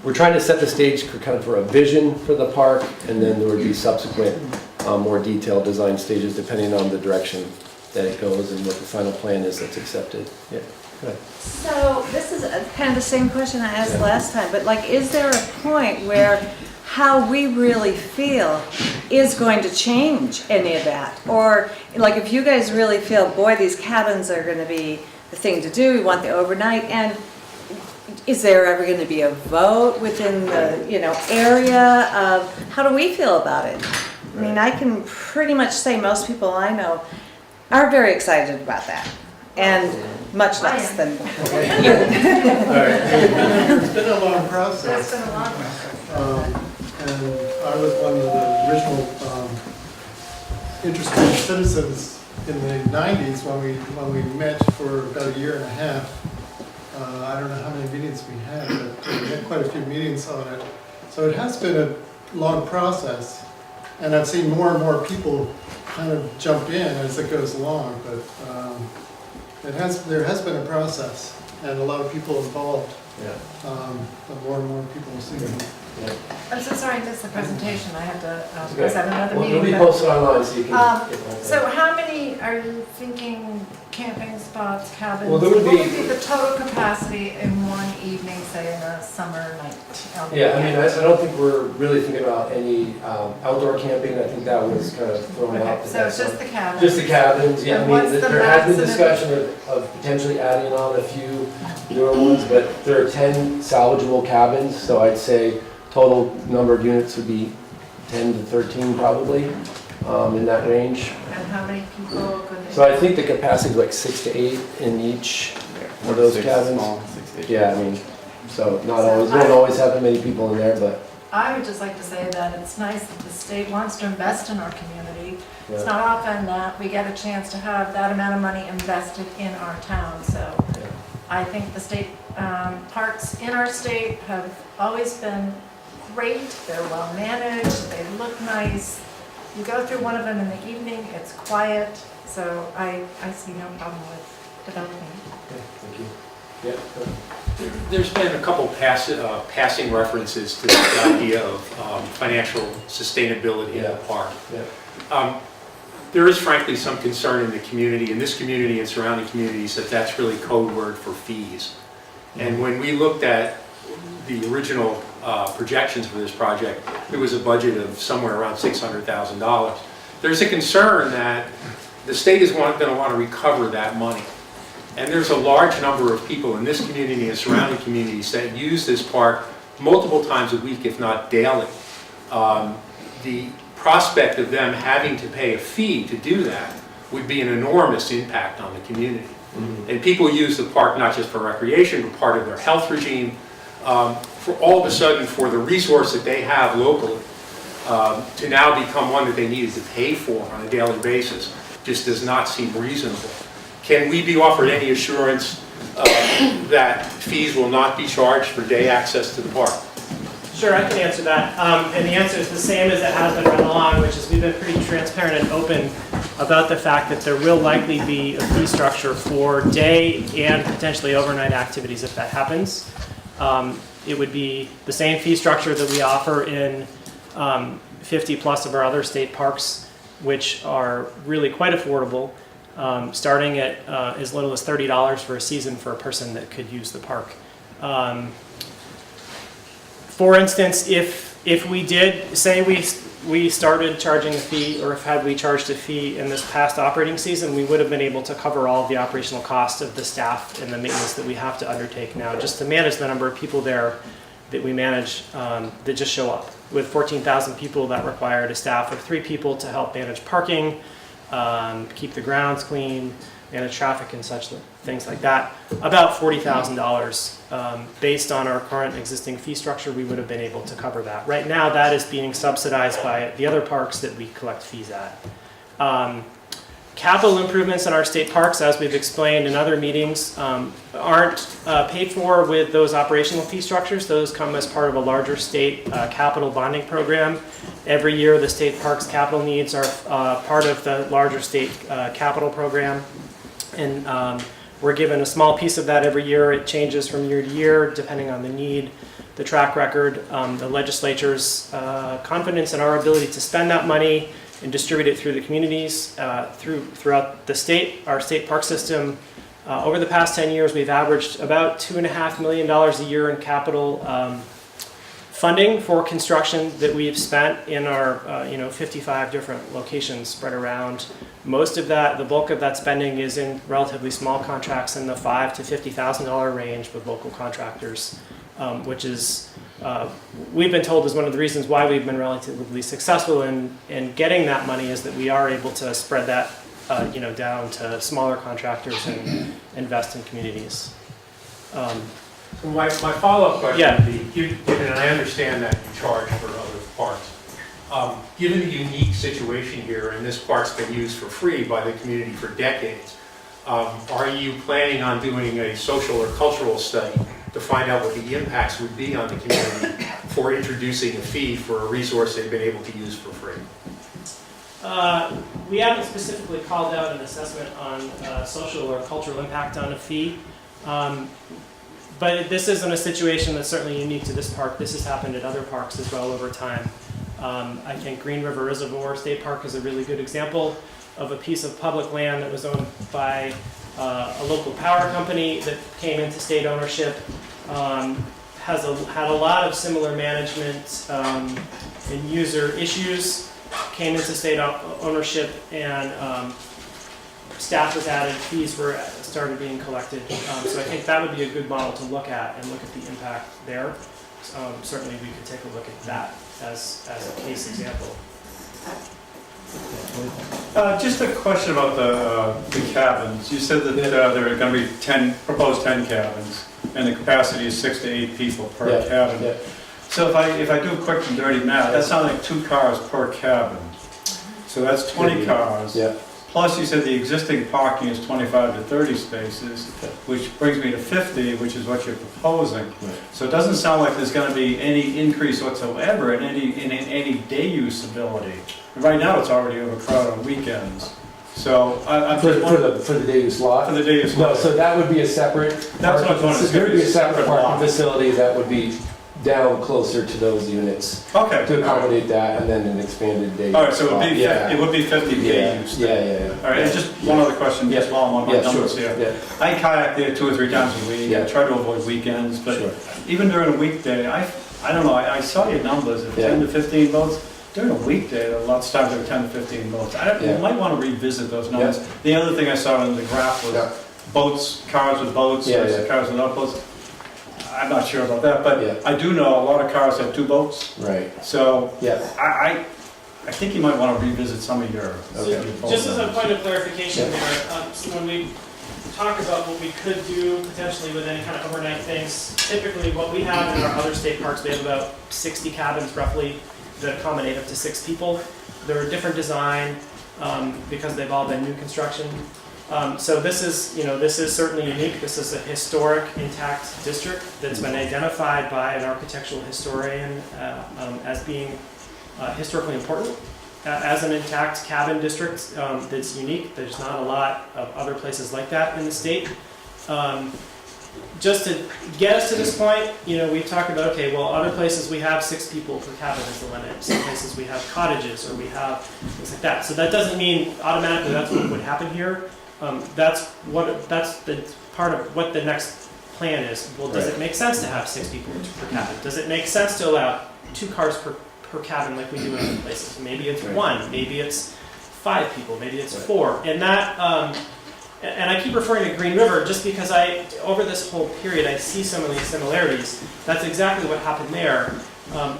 we're trying to set the stage for a vision for the park, and then there would be subsequent more detailed design stages depending on the direction that it goes and what the final plan is that's accepted. Yeah. Good. So this is kind of the same question I asked last time, but like, is there a point where how we really feel is going to change any of that? Or like, if you guys really feel, boy, these cabins are going to be the thing to do, we want the overnight, and is there ever going to be a vote within the area of how do we feel about it? I mean, I can pretty much say most people I know are very excited about that, and much less than you. It's been a long process. That's been a long process. And I was one of the original interested citizens in the 90s when we met for about a year and a half. I don't know how many meetings we had, but we had quite a few meetings on it. So it has been a long process, and I've seen more and more people kind of jump in as it goes along, but there has been a process and a lot of people involved. Yeah. But more and more people are seeing it. Yeah. I'm so sorry I missed the presentation. I have to, Okay. because I have another Well, meeting. it'll be but- posted online so you can. So how many are you thinking camping spots, cabins? Well, there would What be- would be the total capacity in one evening, say in a summer night? Yeah, I mean, I don't think we're really thinking about any outdoor camping. I think that was kind of thrown out. Okay, so it's just the cabins? Just the cabins, yeah. I And mean, what's the there has been maximum- discussion of potentially adding on a few newer ones, but there are 10 salvageable cabins, so I'd say total number of units would be 10 to 13 probably. in that range. And how many people could they? So I think the capacity is like 6 to 8 in each of those cabins. Small, 6 to 8. Yeah, I mean, so not always, we don't always have that many people in there, but I would just like to say that it's nice that the state wants to invest in our community. It's yeah. not often that we get a chance to have that amount of money invested in our town, so Yeah. I think the state parks in our state have always been great. They're well managed, they look nice. You go through one of them in the evening, it's quiet, so I see no problem with developing it. Okay, thank you. Yeah. There's been a couple passing references to the idea of financial sustainability in the park. Yeah. There is frankly some concern in the community, in this community and surrounding communities, that that's really code word for fees. And when we looked at the original projections for this project, it was a budget of somewhere around $600,000. There's a concern that the state is going to want to recover that money. And there's a large number of people in this community and surrounding communities that use this park multiple times a week, if not daily. The prospect of them having to pay a fee to do that would be an enormous impact on the community. Mm-hmm. And people use the park not just for recreation, but part of their health regime. For all of a sudden, for the resource that they have locally, to now become one that they needed to pay for on a daily basis just does not seem reasonable. Can we be offered any assurance that fees will not be charged for day access to the park? Sure, I can answer that. And the answer is the same as it has been run along, which is we've been pretty transparent and open about the fact that there will likely be a fee structure for day and potentially overnight activities if that happens. It would be the same fee structure that we offer in 50 plus of our other state parks, which are really quite affordable, starting at as little as $30 for a season for a person that could use the park. For instance, if we did, say we started charging a fee, or if had we charged a fee in this past operating season, we would have been able to cover all of the operational costs of the staff and the maintenance that we have to undertake now, just to manage the number of people there that we manage that just show up. With 14,000 people, that required a staff of 3 people to help manage parking, keep the grounds clean, manage traffic and such things like that. About $40,000 based on our current existing fee structure, we would have been able to cover that. Right now, that is being subsidized by the other parks that we collect fees at. Capital improvements in our state parks, as we've explained in other meetings, aren't paid for with those operational fee structures. Those come as part of a larger state capital bonding program. Every year, the state parks capital needs are part of the larger state capital program. And we're given a small piece of that every year. It changes from year to year, depending on the need, the track record, the legislature's confidence in our ability to spend that money and distribute it through the communities, throughout the state, our state park system. Over the past 10 years, we've averaged about $2.5 million a year in capital funding for construction that we've spent in our 55 different locations spread around. Most of that, the bulk of that spending is in relatively small contracts in the $5,000 to $50,000 range with local contractors, which is, we've been told is one of the reasons why we've been relatively successful in getting that money, is that we are able to spread that down to smaller contractors and invest in communities. My follow-up question Yeah. would be, and I understand that you charge for other parks. Given the unique situation here, and this park's been used for free by the community for decades, are you planning on doing a social or cultural study to find out what the impacts would be on the community for introducing a fee for a resource they've been able to use for free? We haven't specifically called out an assessment on social or cultural impact on a fee. But this isn't a situation that's certainly unique to this park. This has happened at other parks as well over time. I think Green River Reservoir State Park is a really good example of a piece of public land that was owned by a local power company that came into state ownership. Had a lot of similar management and user issues, came into state ownership, and staff was added, fees were started being collected. So I think that would be a good model to look at and look at the impact there. Certainly we could take a look at that as a case example. Just a question about the cabins. You said that there are going to be proposed 10 cabins, and the capacity is 6 to 8 people per Yeah, cabin. yeah. So if I do quick and dirty math, that sounds like 2 cars per cabin. So that's 20 cars. Yeah, Plus, you said the existing parking is 25 to 30 spaces, which brings me to 50, which is what you're proposing. Right. So it doesn't sound like there's going to be any increase whatsoever in any day usability. Right now, it's already overcrowded on weekends. So I'm for just wondering, the day use lot? for the day use No, lot. so that would be a separate. That's what I was wondering. So there would be a separate Separate lot. parking facility that would be down closer to those units Okay. to accommodate that, and then an expanded day. All right, so Yeah. it would be 50 day Yeah, use. yeah. All right, and just one other question, just while I'm on my Yeah, numbers sure, here. yeah. I kayak there 2 or 3 times a week. Yeah. I try to avoid weekends, but Sure. even during a weekday, I don't know, I saw your numbers of Yeah. 10 to 15 boats. During a weekday, lots of times there were 10 to 15 boats. You Yeah. might want to revisit those numbers. The other thing I saw in the graph was Yeah. boats, cars with boats Yeah, versus yeah. cars without boats. I'm not sure about that, but Yeah. I do know a lot of cars have 2 boats. Right, So yeah. I think you might want to revisit some of your. Okay. Just as a point of clarification there, so when we talk about what we could do potentially with any kind of overnight things, typically what we have in our other state parks, we have about 60 cabins roughly that accommodate up to 6 people. They're a different design because they've all been new construction. So this is certainly unique. This is a historic, intact district that's been identified by an architectural historian as being historically important. As an intact cabin district that's unique. There's not a lot of other places like that in the state. Just to get us to this point, we've talked about, okay, well, other places we have 6 people per cabin is the limit. Some places we have cottages or we have things like that. So that doesn't mean automatically that's what would happen here. That's the part of what the next plan is. Well, does it make sense to have 6 people per cabin? Does it make sense to allow 2 cars per cabin like we do in other places? Maybe it's 1, maybe it's 5 people, maybe it's 4. And that, and I keep referring to Green River just because over this whole period, I see some of these similarities. That's exactly what happened there,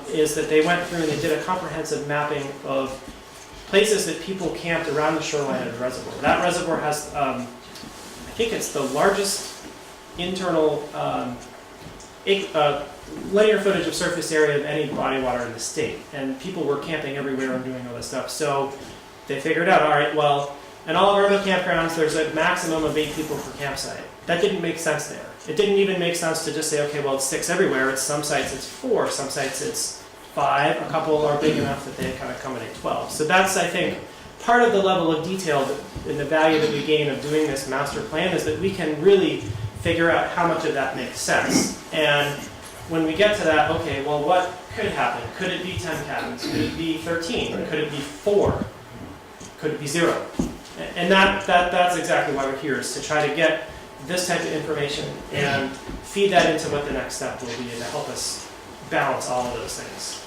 is that they went through and they did a comprehensive mapping of places that people camped around the shoreline of the reservoir. That reservoir has, I think it's the largest internal linear footage of surface area of any body of water in the state. And people were camping everywhere and doing all this stuff. So they figured out, all right, well, in all of our other campgrounds, there's a maximum of 8 people per campsite. That didn't make sense there. It didn't even make sense to just say, okay, well, it's 6 everywhere. It's some sites it's 4, some sites it's 5. A couple are big enough that they kind of accommodate 12. So that's, I think, part of the level of detail and the value that we gain of doing this master plan is that we can really figure out how much of that makes sense. And when we get to that, okay, well, what could happen? Could it be 10 cabins? Could it be 13? Could it be 4? Could it be 0? And that's exactly why we're here, is to try to get this type of information and feed that into what the next step will be and to help us balance all of those things.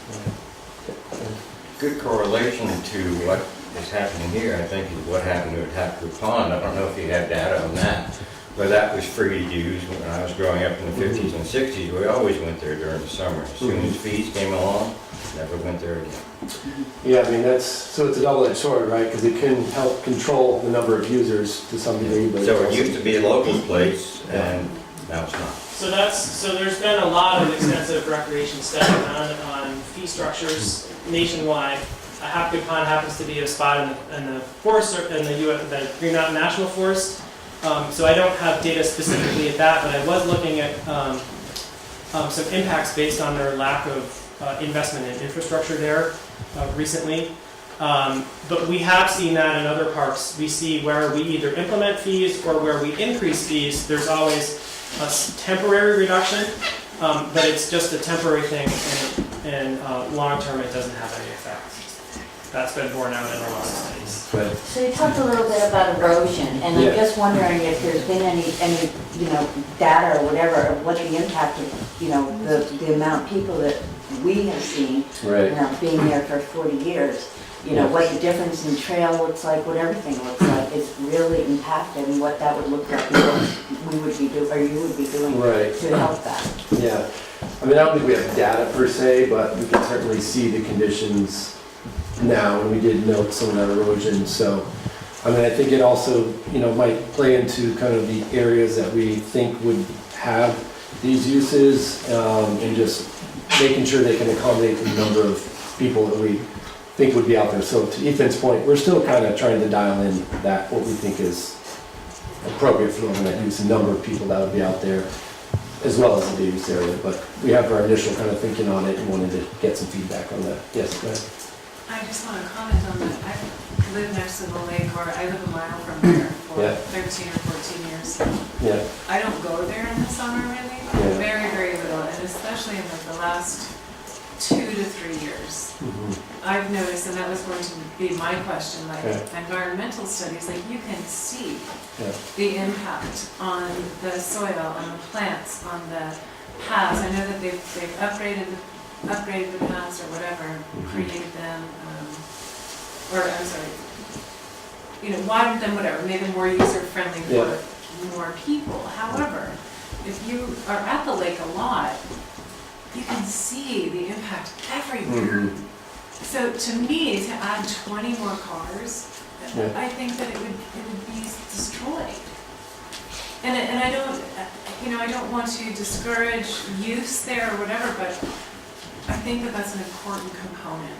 Good correlation to what is happening here, I think, is what happened at Hatfield Pond. I don't know if you have data on that, but that was free to use when I was growing up in the 50s and 60s. We always went there during the summer. As soon as fees came along, never went there again. Yeah, I mean, so it's a double-edged sword, right? Because it can help control the number of users to some degree. But So it used to be a local place, and now it's not. So there's been a lot of extensive recreation study done on fee structures nationwide. Hatfield Pond happens to be a spot in the forest, in the Green Mountain National Forest. So I don't have data specifically at that, but I was looking at some impacts based on their lack of investment in infrastructure there recently. But we have seen that in other parks. We see where we either implement fees or where we increase fees, there's always a temporary reduction, but it's just a temporary thing, and long term it doesn't have any effect. That's been borne out in a lot of studies. But So you talked a little bit about erosion, and I'm just wondering if there's been any data or whatever of what the impact of, the amount of people that we have seen, right. being there for 40 years, what the difference in trail looks like, what everything looks like, is really impacted, and what that would look like, and what we would be doing, or you would be doing Right. to help that. Yeah. I mean, I don't think we have data per se, but we can certainly see the conditions now, and we did note some of that erosion, so, I mean, I think it also, might play into kind of the areas that we think would have these uses, and just making sure they can accommodate the number of people that we think would be out there. So to Ethan's point, we're still kind of trying to dial in that, what we think is appropriate for overnight use, the number of people that would be out there, as well as the day use area. But we have our initial kind of thinking on it and wanted to get some feedback on that. Yes, go ahead. I just want to comment on that. I live next to the lake, or I live a mile from there for Yeah. 13 or 14 years. Yeah, I don't go there in the summer really, Yeah. very, very little, and especially in like the last 2 to 3 years. I've noticed, and that was going to be my question, like Okay. environmental studies, like you can see yeah, the impact on the soil, on the plants, on the paths. I know that they've upgraded the paths or whatever, created them, or I'm sorry, widened them, whatever, made them more user-friendly for more people. However, if you are at the lake a lot, you can see the impact everywhere. So to me, to add 20 more cars, Yeah. I think that it would be destroyed. And I don't want to discourage use there or whatever, but I think that that's an important component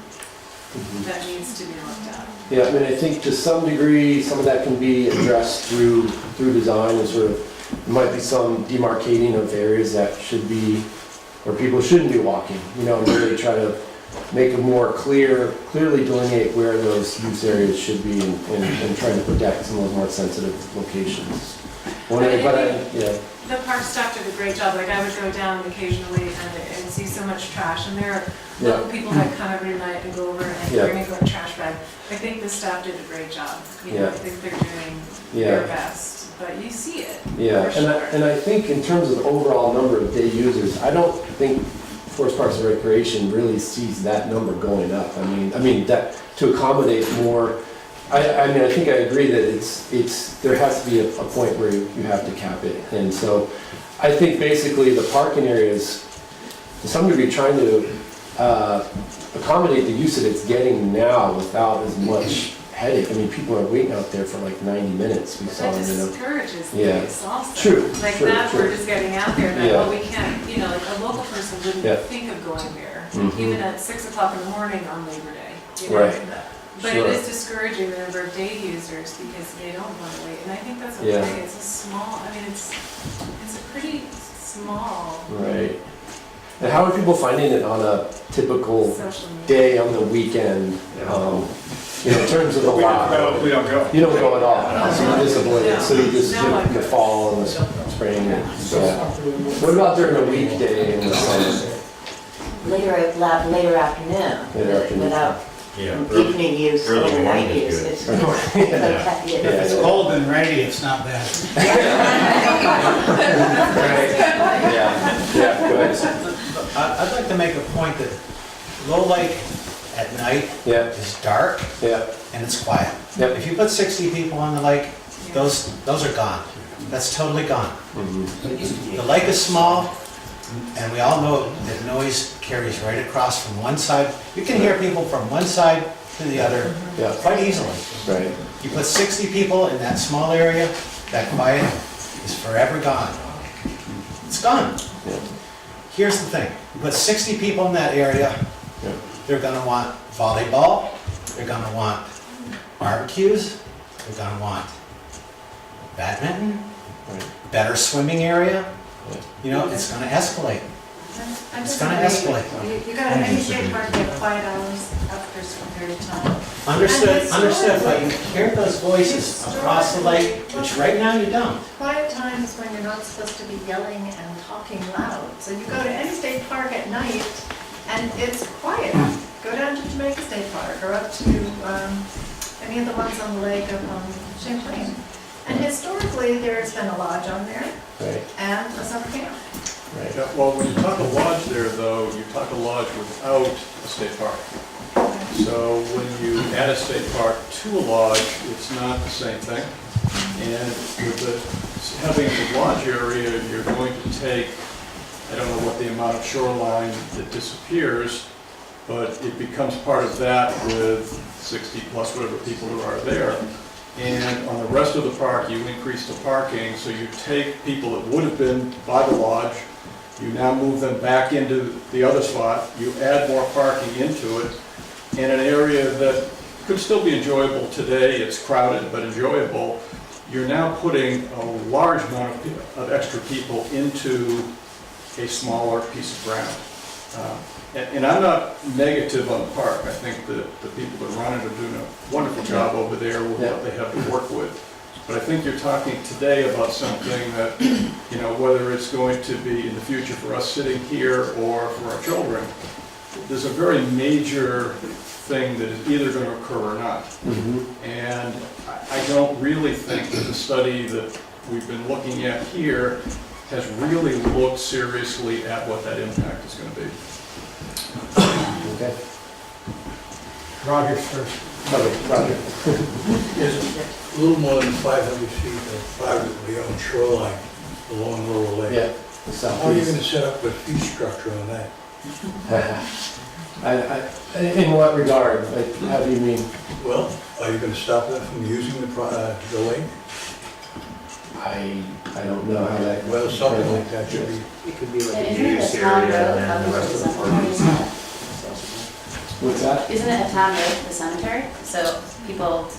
that needs to be looked at. yeah. I mean, I think to some degree, some of that can be addressed through design, and sort of, there might be some demarcating of areas that should be, where people shouldn't be walking, and really try to make a more clearly delineate where those use areas should be, and trying to protect some of those more sensitive locations. Yeah. The park staff did a great job. Like I would go down occasionally and see so much trash, and there are local people that come every night and go over and bring a trash bag. I think the staff did a great job. I think they're doing their best, but you see it. Yeah, for sure. and I think in terms of the overall number of day users, I don't think Forest Parks and Recreation really sees that number going up. I mean that to accommodate more. I mean, I think I agree that there has to be a point where you have to cap it, and so I think basically the parking area is to some degree trying to accommodate the use that it's getting now without as much headache. I mean, people are waiting out there for like 90 minutes. We saw That them in a discourages Yeah. things also. True, Like true, that true. we're just getting out there that, Yeah. we can't, like a local person wouldn't Yeah. think of going there, Mhm. even at 6 o'clock in the morning on Labor Day. Right. But Sure. it is discouraging the number of day users because they don't want to wait. And I think that's Yeah. okay. It's a small, it's a pretty small Right. And how are people finding it on a typical social media. day on the weekend? In terms of the lot? We don't go. You don't go at all, so you just avoid it, so you just do No, it in the fall and the spring. What about during a weekday in the summer? Later afternoon. Later afternoon. Without Yeah. evening use, early overnight morning use. is good. It's Yeah. If it's cold and rainy, it's not bad. Right. Yeah, go ahead. I'd like to make a point that Lowell Lake at night Yeah, is dark yeah, and it's quiet. Yep. If you put 60 people on the lake, those are gone. That's totally gone. The lake is small, and we all know that noise carries right across from one side. You can hear people from one side to the other yeah, quite easily. right. You put 60 people in that small area, that quiet is forever gone. It's gone. Yeah. Here's the thing, you put 60 people in that area, Yeah. they're gonna want volleyball, they're gonna want barbecues, they're gonna want badminton, Right. better swimming area. It's gonna escalate. It's gonna escalate. You got any state park, you have quiet hours after a certain period of time. Understood, but you hear those voices across the lake, which right now you don't. Quiet time is when you're not supposed to be yelling and talking loud. So you go to any state park at night and it's quiet. Go down to Jamaica State Park or up to any of the ones on the lake up on Champlain. And historically, there's been a lodge on there Right, and a summer camp. right. Yeah, well, when you talk a lodge there, though, you talk a lodge without a state park. So when you add a state park to a lodge, it's not the same thing. And with having the lodge area, you're going to take, I don't know what the amount of shoreline that disappears, but it becomes part of that with 60 plus whatever people there are there. And on the rest of the park, you increase the parking, so you take people that would have been by the lodge, you now move them back into the other spot, you add more parking into it, in an area that could still be enjoyable today, it's crowded but enjoyable, you're now putting a large amount of extra people into a smaller piece of ground. And I'm not negative on the park. I think that the people that run it are doing a wonderful job over there with what they have to work with. But I think you're talking today about something that, you know, whether it's going to be in the future for us sitting here or for our children, there's a very major thing that is either going to occur or not. And I don't really think that the study that we've been looking at here has really looked seriously at what that impact is going to be. Okay. Roger's first. Roger. Is a little more than 500 feet of privately owned shoreline along Lowell Lake. Yeah. How are you going to set up a fee structure on that? In what regard? Like, how do you mean? Well, are you going to stop them from using the lake? I don't know how that. Well, something like that should be. It could be like a Isn't it use a town area road and up then to the the rest of the park. cemetery? What's that? Isn't it a town road to the cemetery? So people,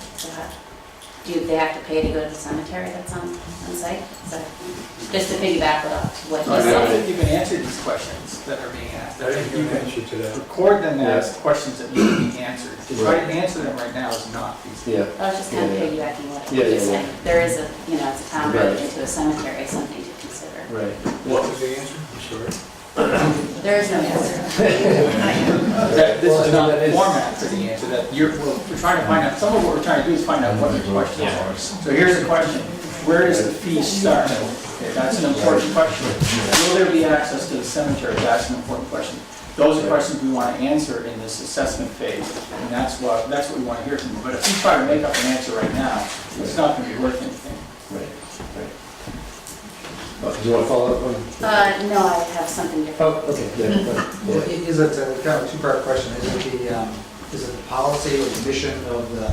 they have to pay to go to the cemetery that's on site? So, just to piggyback what I you don't said. think you can answer these questions that are being asked. I think you can Answer to that. record them as questions that need to be answered. To try to answer them right now is not feasible. Yeah. I was just kind of piggybacking what Yeah, you yeah, said. yeah. There is a, you know, it's a town road Right. into a cemetery, something to consider. Right. What was the answer? I'm sorry. There is no answer. This is not that the is- format for the answer, that we're trying to find out, some of what we're trying to do is find out what the questions are. So here's the question, where does the fee start? Okay, that's an important question. Will there be access to the cemetery? That's an important question. Those are questions we want to answer in this assessment phase, and that's what we want to hear from you. But if you try to make up an answer right now, it's not going to be worth anything. Right. Do you want to follow up on? No, I have something different. Oh, okay. Yeah. Is it kind of a two-part question? Is it the policy or the mission of the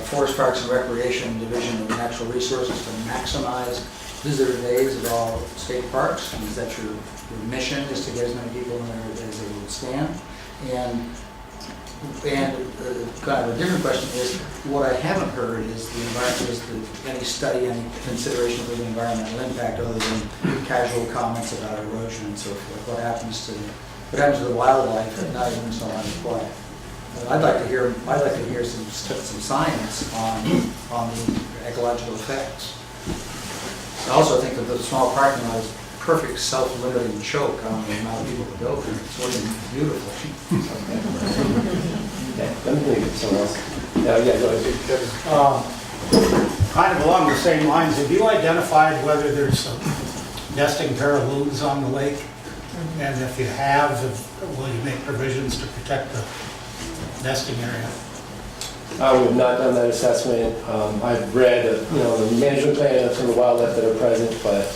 Forest Parks and Recreation Division of Natural Resources to maximize visitor days at all state parks? Is that your mission, is to get as many people in there as they would stand? And kind of a different question is, what I haven't heard is the environment, any study, any consideration of the environmental impact other than casual comments about erosion and so forth. What happens to the wildlife at night when it's not on quiet? I'd like to hear some science on the ecological effects. I also think that the small parking lot is perfect self-limiting choke on the amount of people that go there. It's looking beautiful. Okay. Let me think of someone else. Yeah, go ahead. Kind of along the same lines, have you identified whether there's some nesting pair of loons on the lake? And if you have, will you make provisions to protect the nesting area? We have not done that assessment. I've read, the management plan of some of the wildlife that are present, but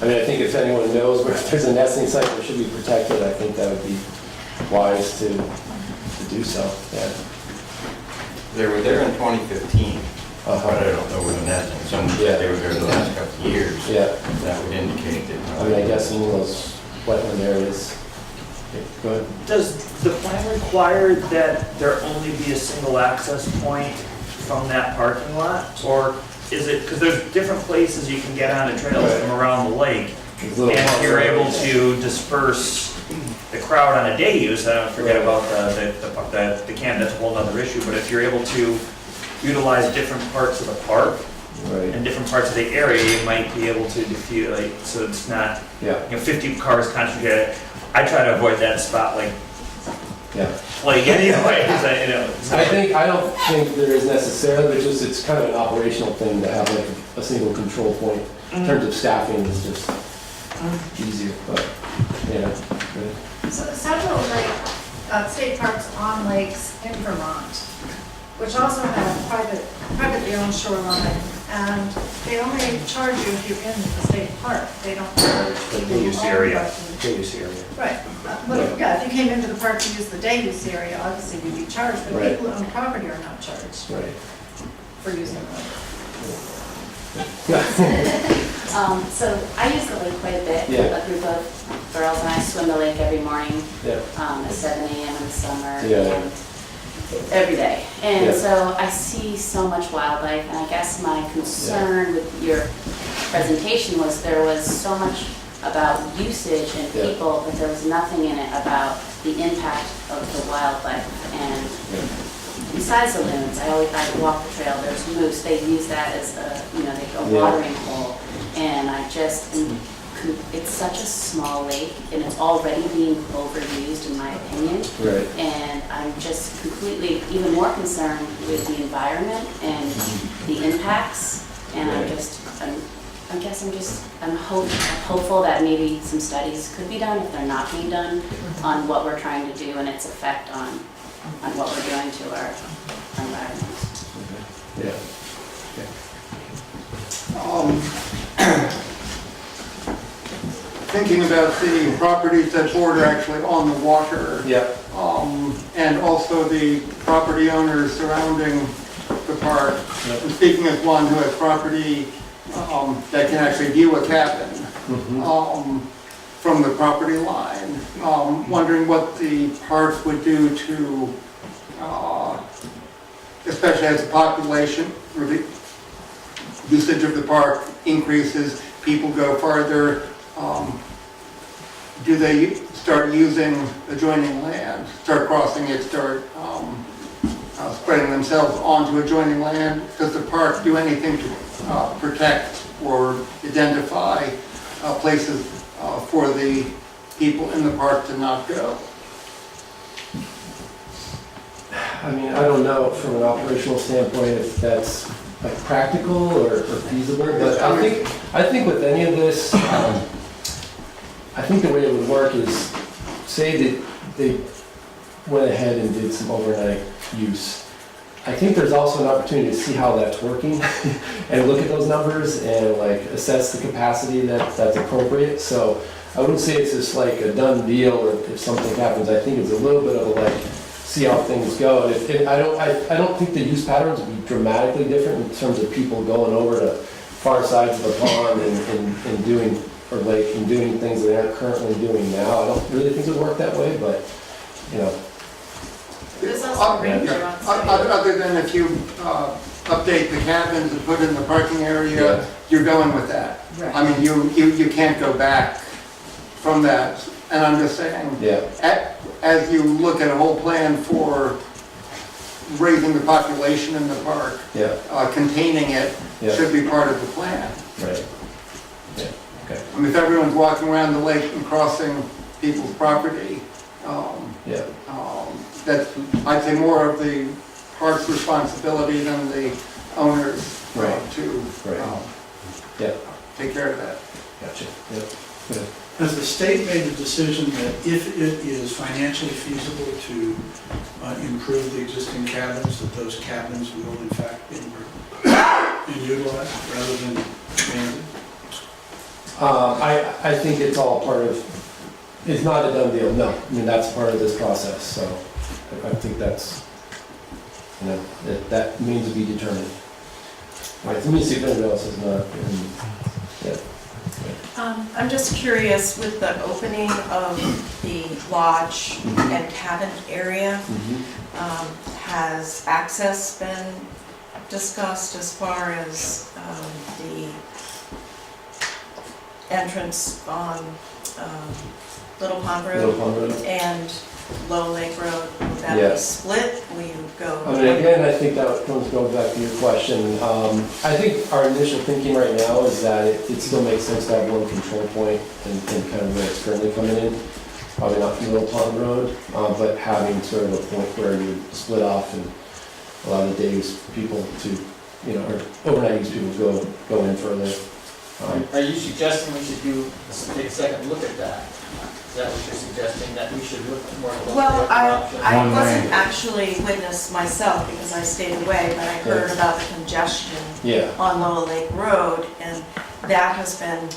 I think if anyone knows where if there's a nesting site that should be protected, I think that would be wise to do so. Yeah. They were there in 2015, but I don't know where the nesting. Some said they were there the last couple of years. Yeah. That would indicate that. I guess in those wetland areas. Okay, go ahead. Does the plan require that there only be a single access point from that parking lot? Or is it, because there's different places you can get on a trail from around the lake, and you're able to disperse the crowd on a day use, I don't forget about the camp, that's a whole other issue, but if you're able to utilize different parts of the park and different parts of the area, you might be able to diffuse, so it's not 50 cars concentrated. I try to avoid that spot plague anyway. I don't think there is necessarily, but just it's kind of an operational thing to have like a single control point. In terms of staffing, it's just easier, but So several state parks on lakes in Vermont, which also have privately owned shoreline, and they only charge you if you're in the state park. They don't charge The people use who own area. parking. The use area. Right, well, yeah, if you came into the park to use the day use area, obviously you'd be charged, but Right. people who own property are not charged Right. for using the lake. So I use the lake quite a bit. Yeah. A group of girls and I swim the lake every morning Yeah. at 7 a.m. in the summer. Yeah. And every day. And Yeah. so I see so much wildlife, and I guess my concern with your presentation was there was so much about usage and Yeah. people, but there was nothing in it about the impact of the wildlife. And besides the loons, I walk the trail, there's moose, they use that as a, they go Yeah. watering hole. And I just, it's such a small lake, and it's already being overused, in my opinion. Right. And I'm just completely, even more concerned with the environment and the impacts. And I'm hopeful that maybe some studies could be done, if they're not being done, on what we're trying to do and its effect on what we're doing to our environment. Yeah. Thinking about the properties that border actually on the water. Yeah. And also the property owners surrounding the park. And speaking as one who has property that can actually view a cabin from the property line, wondering what the parks would do to, especially as the population, or the usage of the park increases, people go farther, do they start using adjoining land, start crossing it, start spreading themselves onto adjoining land? Does the park do anything to protect or identify places for the people in the park to not go? I mean, I don't know from an operational standpoint if that's like practical or feasible, but I think with any of this, I think the way it would work is, say that they went ahead and did some overnight use. I think there's also an opportunity to see how that's working and look at those numbers and like assess the capacity that's appropriate. So I wouldn't say it's just like a done deal or if something happens. I think it's a little bit of a like, see how things go. I don't think the use patterns would be dramatically different in terms of people going over to far sides of the pond and doing, or lake, and doing things that they aren't currently doing now. I don't really think it would work that way, but, There's also a ranger on site. Other than if you update the cabins and put in the parking area, you're going with that. Right. I mean, you can't go back from that. And I'm just saying, as you look at a whole plan for raising the population in the park, containing it should be part of the plan. Right. Yeah. Okay. I mean, if everyone's walking around the lake and crossing people's property, that's, I'd say, more of the park's responsibility than the owners to take care of that. Gotcha. Yep. Good. Has the state made a decision that if it is financially feasible to improve the existing cabins, that those cabins will in fact be utilized rather than abandoned? I think it's all part of, it's not a done deal, no. I mean, that's part of this process, so I think that's, that means to be determined. All right, let me see if anybody else is not. I'm just curious, with the opening of the lodge and cabin area, has access been discussed as far as the entrance on Little Pond Road and Lowell Lake Road? Will that be split? Will you go? I mean, again, I think that goes back to your question. I think our initial thinking right now is that it still makes sense to have one control point and kind of where it's currently coming in. Probably not from Little Pond Road, but having sort of a point where you split off and allow the day use people to, or overnight use people to go in further. Are you suggesting we should take a second look at that? Is that what you're suggesting, that we should look more closely Well, at the option? I One wasn't way. actually witness myself because I stayed away, but I heard about the congestion Yeah. on Lowell Lake Road, and that has been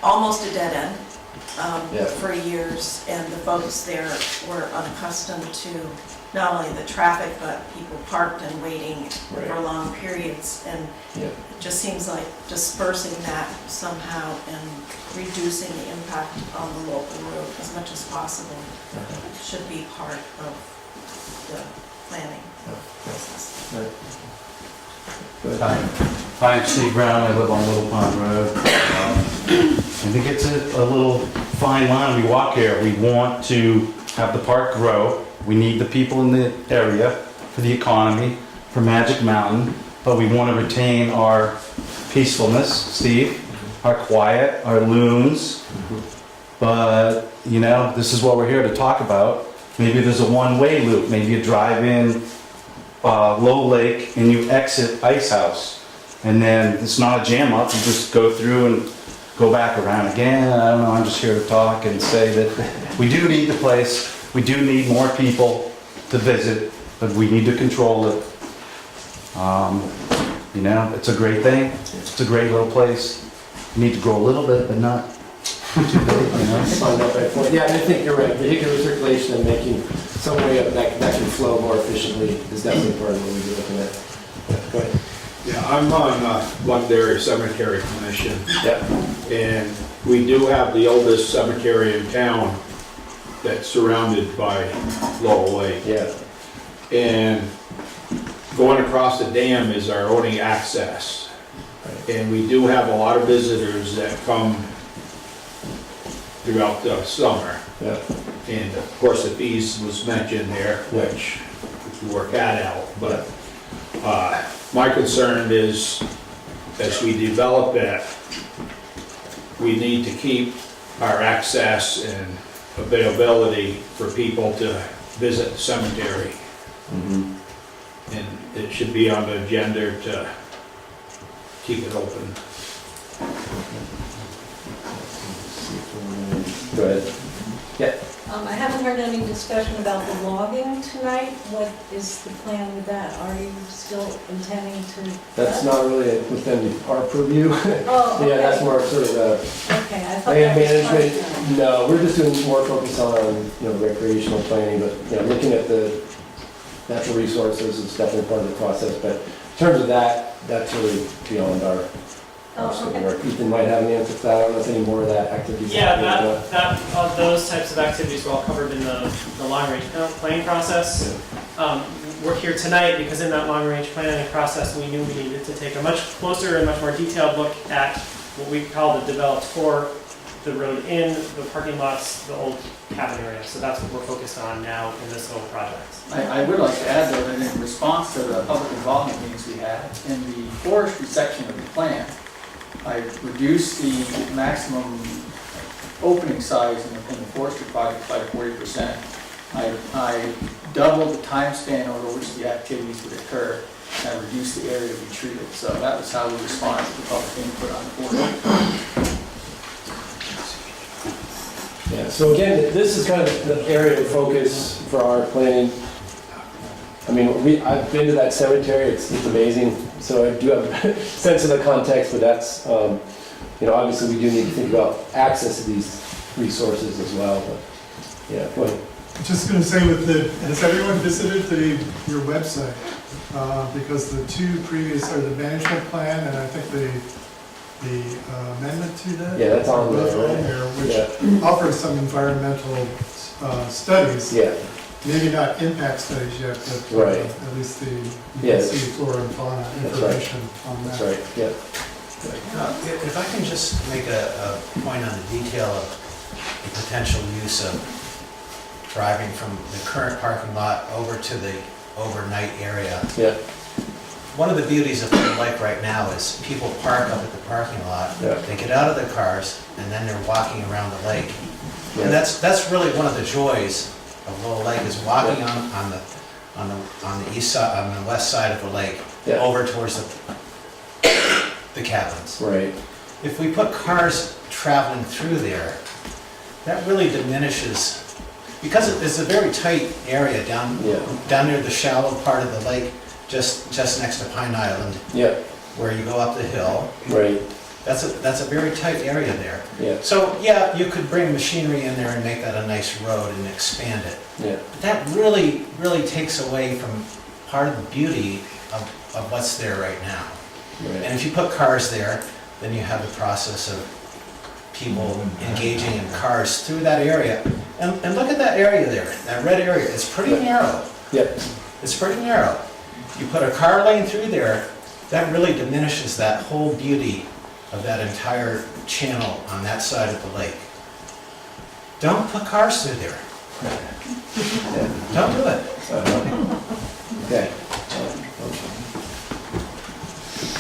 almost a dead end Yeah. for years, and the folks there were unaccustomed to not only the traffic, but people parked and waiting Right. for long periods, and Yeah. it just seems like dispersing that somehow and reducing the impact on the local road as much as possible should be part of the planning process. Hi, I'm Steve Brown, I live on Little Pond Road. I think it's a little fine line, we walk here, we want to have the park grow, we need the people in the area for the economy, for Magic Mountain, but we want to retain our peacefulness, Steve, our quiet, our loons, but, you know, this is what we're here to talk about. Maybe there's a one-way loop, maybe you drive in Lowell Lake and you exit Ice House. And then it's not a jam up, you just go through and go back around again. I don't know, I'm just here to talk and say that we do need the place. We do need more people to visit, but we need to control it. You know, it's a great thing. It's a great little place. You need to grow a little bit, but not too big, you know? Yeah, I think you're right. Vehicular circulation and making some way up that can flow more efficiently is definitely part of what we'd be looking at. Yeah, go ahead. Yeah, I'm on Londonderry Cemetery Commission. Yep. And we do have the oldest cemetery in town that's surrounded by Lowell Lake. Yeah. And going across the dam is our only access. And we do have a lot of visitors that come throughout the summer. Yeah. And of course, the fees was mentioned there, which we can work that out. But my concern is, as we develop it, we need to keep our access and availability for people to visit the cemetery. Mm-hmm. And it should be on the agenda to keep it open. Go ahead. Yeah. I haven't heard any discussion about the logging tonight. What is the plan with that? Are you still intending to? That's not really within our purview. Oh, okay. Yeah, that's more sort of the Okay, I thought land that was part of management. it. No, we're just doing more focus on, recreational planning, but, looking at the natural resources is definitely part of the process, but in terms of that, that's really beyond our scope of work. Ethan might have an answer to that. I don't know if any more of that activity. Yeah, those types of activities were all covered in the long-range planning process. We're here tonight because in that long-range planning process, we knew we needed to take a much closer and much more detailed look at what we call the developed core, the road in, the parking lots, the old cabin area. So that's what we're focused on now in this whole project. I would like to add though, that in response to the public involvement meetings we had, in the forestry section of the plan, I reduced the maximum opening size in the forestry project by 40%. I doubled the time span over which the activities would occur, and I reduced the area to be treated. So that was how we responded to the public input on the board. Yeah, so again, this is kind of the area of focus for our planning. I mean, I've been to that cemetery, it's amazing, so I do have a sense of the context, but that's, obviously we do need to think about access to these resources as well, but, yeah, go ahead. Just going to say, has everyone visited your website? Because the two previous are the management plan, and I think the amendment to that? Yeah, that's on there, which offers some environmental studies. Yeah. Maybe not impact studies yet, but Right. at least you Yeah. can see flora and fauna information on that. That's right, yeah. If I can just make a point on the detail of the potential use of driving from the current parking lot over to the overnight area. Yeah. One of the beauties of Lowell Lake right now is people park up at the parking lot, Yeah. they get out of their cars, and then they're walking around the lake. Yeah. And that's really one of the joys of Lowell Lake, is walking on the east side, on the west side of the lake, Yeah. over towards the cabins. Right. If we put cars traveling through there, that really diminishes, because it's a very tight area down near the shallow part of the lake, just next to Pine Island, Yeah, where you go up the hill. right, That's a very tight area there. yeah, So, yeah, you could bring machinery in there and make that a nice road and expand it. yeah. But that really takes away from part of the beauty of what's there right now. Right. And if you put cars there, then you have the process of people engaging in cars through that area. And look at that area there, that red area, it's pretty narrow. Yep. It's pretty narrow. You put a car lane through there, that really diminishes that whole beauty of that entire channel on that side of the lake. Don't put cars through there. Don't do it. Okay.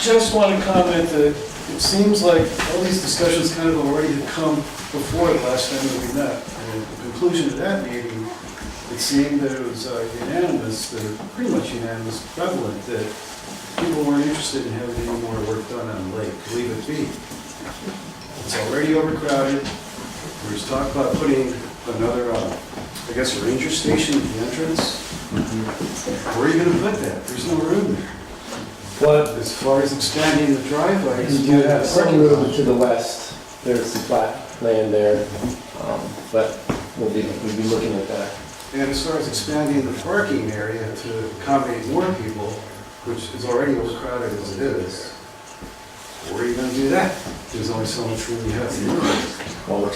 Just want to comment that it seems like all these discussions kind of already had come before the last time that we met. And at the conclusion of that meeting, it seemed that it was unanimous, pretty much unanimous, prevalent, that people weren't interested in having any more work done on the lake. Leave it be. It's already overcrowded. There's talk about putting another, I guess, a ranger station at the entrance. Where are you going to put that? There's no room there. But as far as expanding the driveway, you do have some room to the west. There's some flat land there, but we'll be looking at that. And as far as expanding the parking area to accommodate more people, which is already overcrowded as it is, where are you going to do that? There's only so much room you have to use. Well,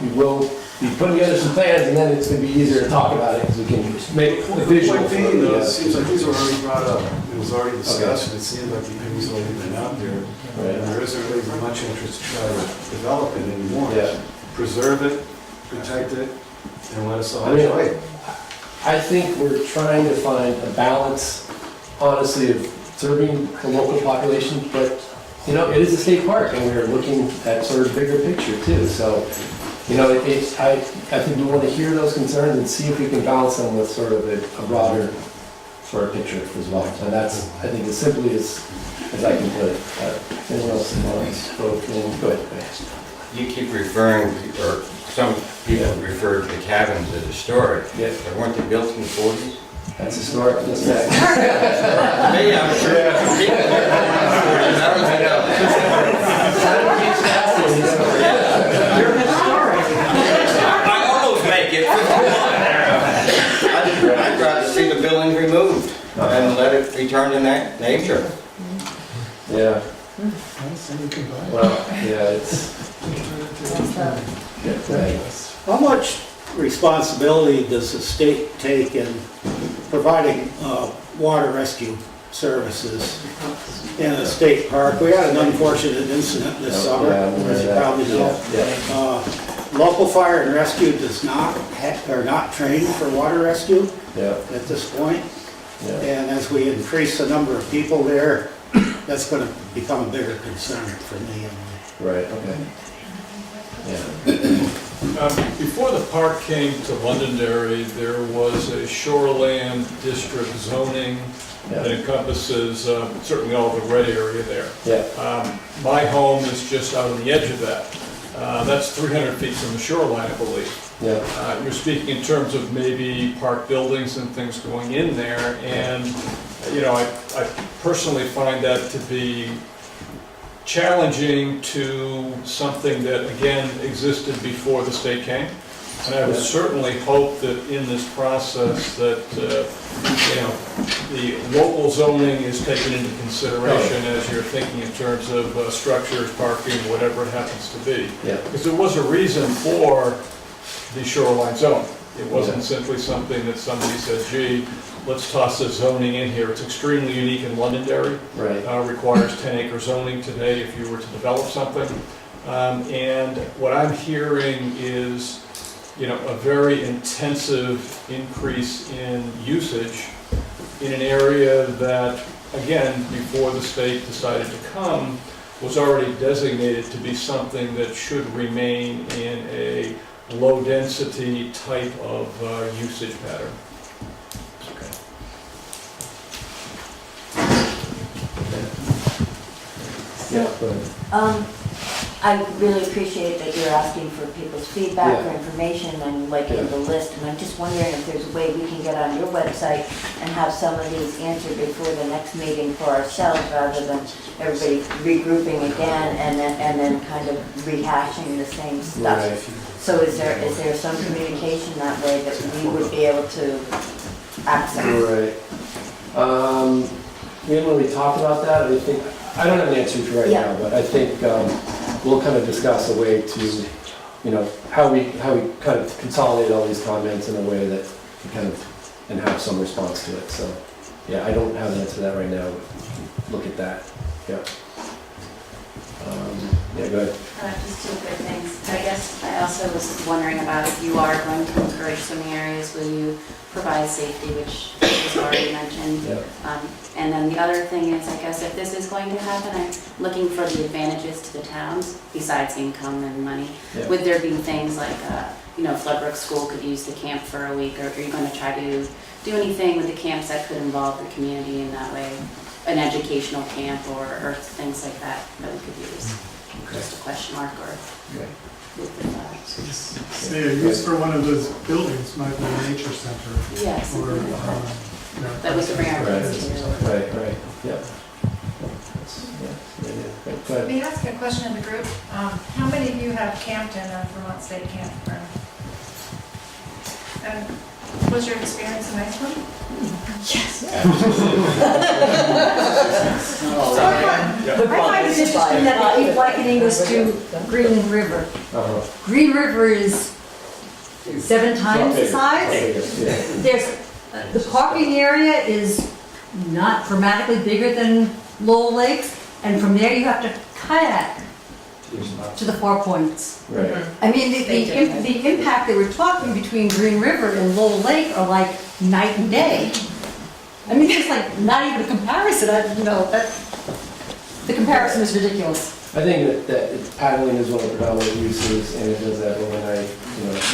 we will be putting together some plans, and then it's going to be easier to talk about it because we can make the visual. Point being, though, it seems like these were already brought up. It was already discussed, and it seemed like the opinion's already been out there. And there isn't really much interest to try to develop it anymore. Yeah. Preserve it, protect it, and let us all I mean, enjoy it. I think we're trying to find a balance, honestly, of serving the local population, but, you know, it is a state park, and we're looking at sort of bigger picture too. So, you know, I think we want to hear those concerns and see if we can balance them with sort of a broader sort of picture as well. And that's, I think, as simply as I can put it. Anyone else spoke? Go ahead. You keep referring, or some people refer to the cabins as historic. Yes. But weren't they built in the 40s? That's historic. That's next. Me, I'm sure. You're historic. I almost make it. I'd rather see the buildings removed and let it return to nature. Yeah. Well, yeah, it's. How much responsibility does the state take in providing water rescue services in a state park? We had an unfortunate incident this summer, as you probably know. Local fire and rescue does not, are not trained for water rescue at this point. And as we increase the number of people there, that's going to become a bigger concern for me. Right, okay. Before the park came to Londonderry, there was a shoreland district zoning that encompasses certainly all the red area there. My home is just out on the edge of that. That's 300 feet from the shoreline, I believe. You're speaking in terms of maybe park buildings and things going in there, and you know, I personally find that to be challenging to something that, again, existed before the state came. And I would certainly hope that in this process that, you know, the local zoning is taken into consideration as you're thinking in terms of structures, parking, whatever it happens to be. Because there was a reason for the shoreline zone. It wasn't simply something that somebody said, gee, let's toss this zoning in here. It's extremely unique in Londonderry. Requires 10-acre zoning today if you were to develop something. And what I'm hearing is, you know, a very intensive increase in usage in an area that, again, before the state decided to come, was already designated to be something that should remain in a low-density type of usage pattern. Yeah, go ahead. I really appreciate that you're asking for people's feedback, Yeah. for information, and like in the list, and I'm just wondering if there's a way we can get on your website and have some of these answered before the next meeting for ourselves, rather than everybody regrouping again and then kind of rehashing the same stuff. Right. So is there some communication that way that we would be able to access? Right. We haven't really talked about that. I don't have an answer for right Yeah. now, but I think we'll kind of discuss a way to, how we kind of consolidate all these comments in a way that we kind of, and have some response to it. So, yeah, I don't have an answer to that right now, but look at that. Yeah. Yeah, go ahead. Just two quick things. I guess I also was wondering about if you are going to encourage swimming areas, will you provide safety, which was already mentioned? Yep. And then the other thing is, I guess if this is going to happen, I'm looking for the advantages to the towns, besides income and money. Yeah. Would there be things like, Floodbrook School could use the camp for a week, or are you going to try to do anything with the camps that could involve the community in that way? An educational camp or things like that that we could use? Just a question mark or Okay. Say a use for one of those buildings might be a nature center. Yes. Or, That we could bring our kids to. Right, yeah. Go ahead. May I ask a question of the group? How many of you have camped in a Vermont State campground? And was your experience a nice one? Yes. I find it interesting that they keep likening this to Green River. Green River is 7 times the size. There's, the parking area is not dramatically bigger than Lowell Lakes, and from there you have to kayak to the 4 points. Right. I mean, the impact that we're talking between Green River and Lowell Lake are like night and day. I mean, there's like not even a comparison. The comparison is ridiculous. I think that paddling is one of the predominant uses, and it does have overnight,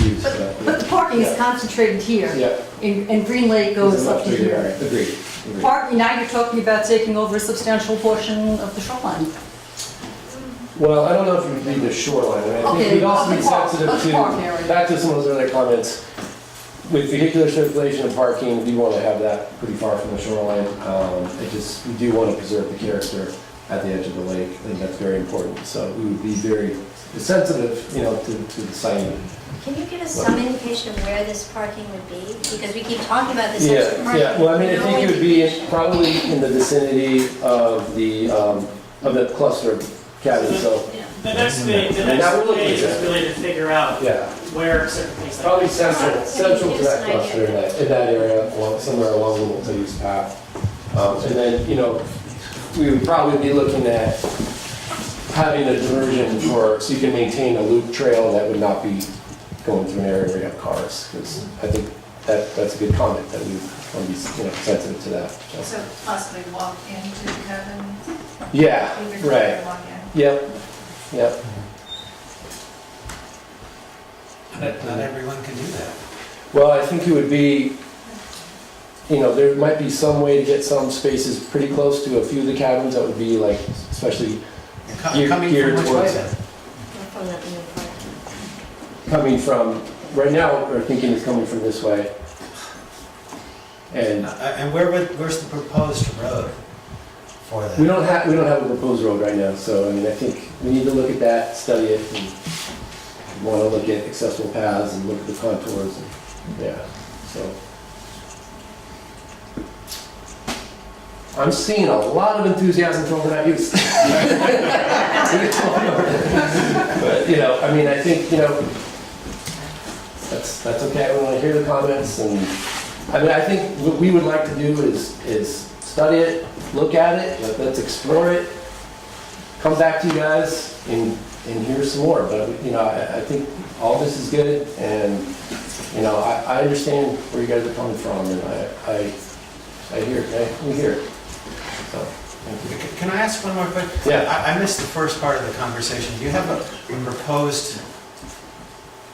use. But the parking is concentrated here. Yeah. And Green Lake goes It's a up much to bigger here. area. Agreed. Parking, now you're talking about taking over a substantial portion of the shoreline. Well, I don't know if you would be the shoreline. I think Okay, we'd also be of the park- sensitive of the park to, area. back to some of those other comments. With vehicular circulation and parking, we want to have that pretty far from the shoreline. We do want to preserve the character at the edge of the lake. I think that's very important. So we would be very sensitive, to the sighting. Can you give us some indication of where this parking would be? Because we keep talking about this Yeah, extra parking. yeah. Well, I mean, I No think it would be indication. probably in the vicinity of the cluster of cabins. So The next phase is really to figure out yeah. where certain things like. Probably this are. central to that cluster, in that area, somewhere along the multi-use path. And then, we would probably be looking at having a diversion so you can maintain a loop trail that would not be going through an area where you have cars. Because I think that's a good comment, that we want to be, sensitive to that. So possibly walk into the cabin? Yeah, Either right. or walk in. Yep. Not everyone can do that. Well, I think it would be, there might be some way to get some spaces pretty close to a few of the cabins that would be like, especially Coming geared from which way towards, then? From the park. coming from, right now, we're thinking it's coming from this way. And And where's the proposed road for that? we don't have a proposed road right now, so I mean, I think we need to look at that, study it, and we want to look at accessible paths and look at the contours, and, yeah, so. I'm seeing a lot of enthusiasm for overnight use. But, I mean, I think, that's okay, we want to hear the comments, and, I mean, I think what we would like to do is study it, look at it, let's explore it, come back to you guys and hear some more. But, I think all this is good, and, I understand where you guys are coming from, and I hear it, we hear it. So, thank you. Can I ask one more question? Yeah. I missed the first part of the conversation. Do you have a proposed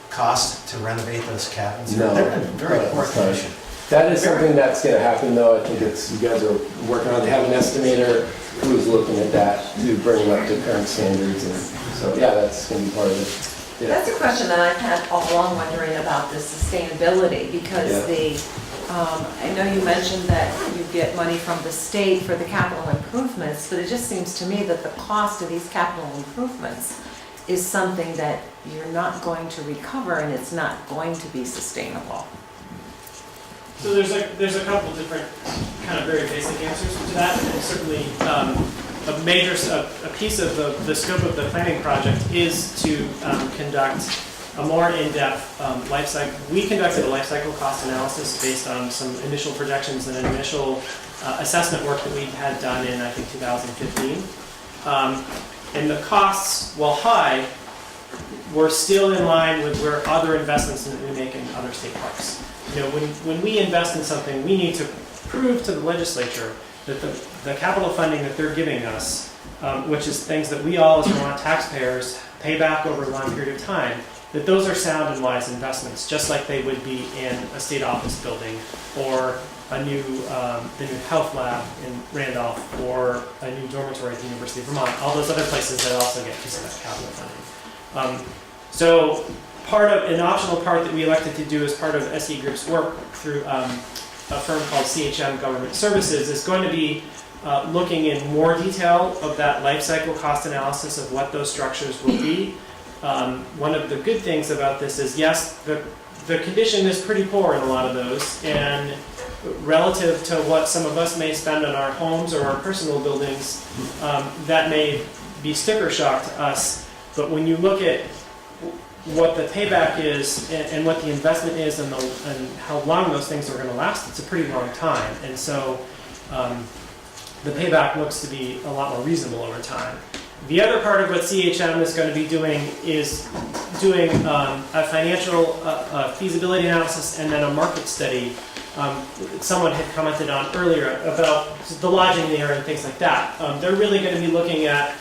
cost to renovate those cabins? No. They're in very poor condition. That is something that's going to happen, though. I think you guys are working on, they have an estimator who's looking at that to bring them up to current standards, and So, yeah, that's gonna be part of it. Yeah. That's a question that I've had all along, wondering about the sustainability, because I know you mentioned that you get money from the state for the capital improvements, but it just seems to me that the cost of these capital improvements is something that you're not going to recover, and it's not going to be sustainable. So there's a couple different kind of very basic answers to that, and certainly a piece of the scope of the planning project is to conduct a more in-depth life cycle. We conducted a life cycle cost analysis based on some initial projections and an initial assessment work that we had done in, I think, 2015. And the costs, while high, were still in line with where other investments that we make in other state parks. You know, when we invest in something, we need to prove to the legislature that the capital funding that they're giving us, which is things that we all as Vermont taxpayers pay back over a long period of time, that those are sound and wise investments, just like they would be in a state office building, or the new health lab in Randolph, or a new dormitory at the University of Vermont, all those other places that also get piece of that capital funding. So an optional part that we elected to do as part of SE Group's work through a firm called CHM Government Services is going to be looking in more detail of that life cycle cost analysis of what those structures will be. One of the good things about this is, yes, the condition is pretty poor in a lot of those, and relative to what some of us may spend on our homes or our personal buildings, that may be sticker shock to us. But when you look at what the payback is and what the investment is and how long those things are going to last, it's a pretty long time. And so the payback looks to be a lot more reasonable over time. The other part of what CHM is going to be doing is doing a financial feasibility analysis and then a market study. Someone had commented on earlier about the lodging in the area and things like that. They're really going to be looking at,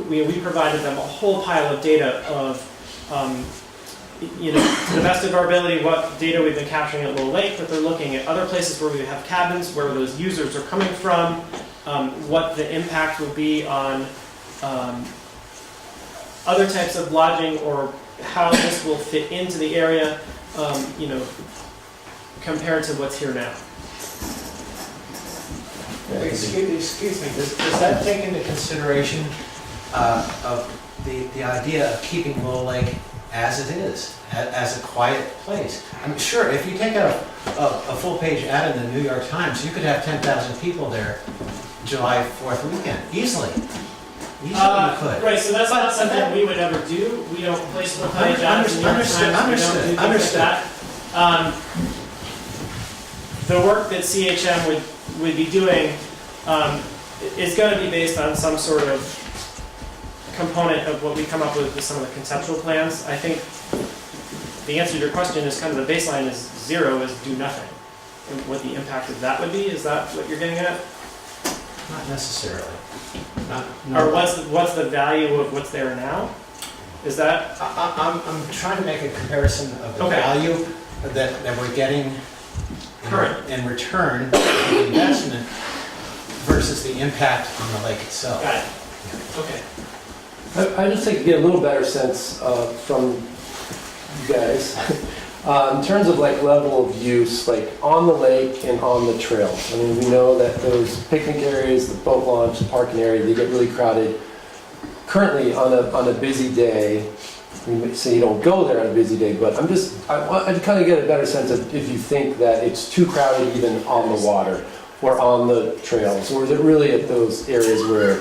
we provided them a whole pile of data of, to the best of our ability, what data we've been capturing at Lowell Lake, but they're looking at other places where we have cabins, where those users are coming from, what the impact would be on other types of lodging, or how this will fit into the area, compared to what's here now. Excuse me, does that take into consideration of the idea of keeping Lowell Lake as it is, as a quiet place? I'm sure if you take out a full-page ad in the New York Times, you could have 10,000 people there July 4th weekend, easily. You could. Right, so that's not something we would ever do. We don't place full-page ads in the New York Times. We don't do things like that. The work that CHM would be doing is going to be based on some sort of component of what we come up with some of the conceptual plans. I think the answer to your question is kind of the baseline is zero, is do nothing. And what the impact of that would be, is that what you're getting at? Not necessarily. Or what's the value of what's there now? Is that? I'm trying to make a comparison of the value that we're getting in return for the investment versus the impact on the lake itself. Got it. Okay. I just like to get a little better sense from you guys in terms of like level of use, like on the lake and on the trails. I mean, we know that those picnic areas, the boat launch, the parking area, they get really crowded. Currently, on a busy day, we may say you don't go there on a busy day, but I kind of get a better sense of if you think that it's too crowded even on the water or on the trails, or is it really at those areas where?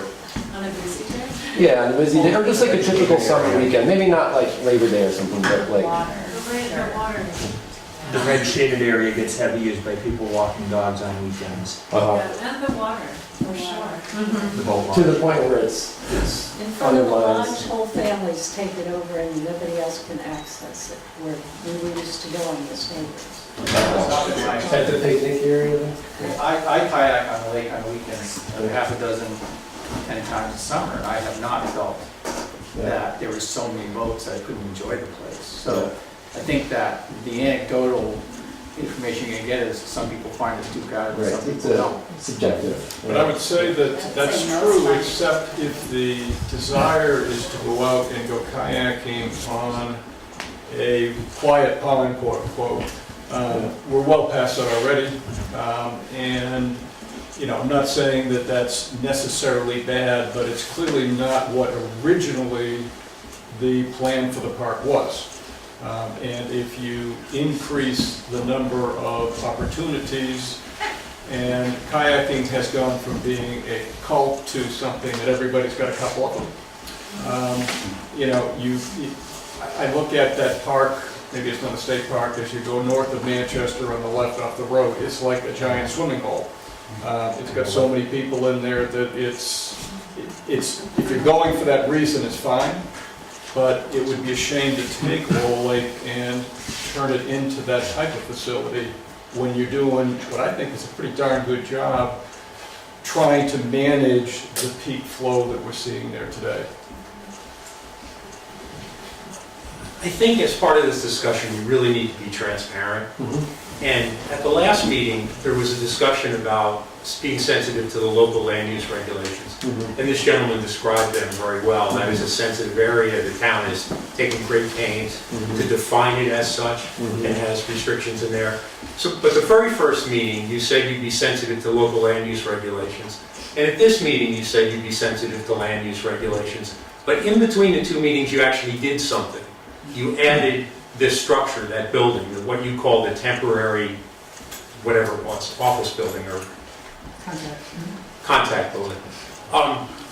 On a busy day? Yeah, on a busy day, or just like a typical summer weekend. Maybe not like Labor Day or something, but like. The red shaded area gets heavy used by people walking dogs on weekends. And the water, for sure. The boat launch. To the point where it's In front of the underlined. lodge, whole families take it over and nobody else can access it, where we were used to going as neighbors. At the picnic area then? I kayak on the lake on weekends, half a dozen, 10 times a summer, and I have not felt that there were so many boats that I couldn't enjoy the place. So I think that the anecdotal, information you're gonna get is some people find it's too crowded, and Right, some it's people don't. subjective. But I would say that that's true, except if the desire is to go out and go kayaking on a quiet pond, quote unquote. We're well past that already. And, you know, I'm not saying that that's necessarily bad, but it's clearly not what originally the plan for the park was. And if you increase the number of opportunities, and kayaking has gone from being a cult to something that everybody's got a couple of them. You know, I look at that park, maybe it's not a state park, as you go north of Manchester on the left off the road, it's like a giant swimming hole. It's got so many people in there that it's, if you're going for that reason, it's fine. But it would be a shame to take Lowell Lake and turn it into that type of facility when you're doing what I think is a pretty darn good job trying to manage the peak flow that we're seeing there today. I think as part of this discussion, you really need to be transparent. And at the last meeting, there was a discussion about being sensitive to the local land use regulations. And this gentleman described them very well. That is a sensitive area. The town is taking great pains to define it as such and has restrictions in there. So, but the very first meeting, you said you'd be sensitive to local land use regulations. And at this meeting, you said you'd be sensitive to land use regulations. But in between the two meetings, you actually did something. You added this structure, that building, what you call the temporary, whatever it was, office building or contact building.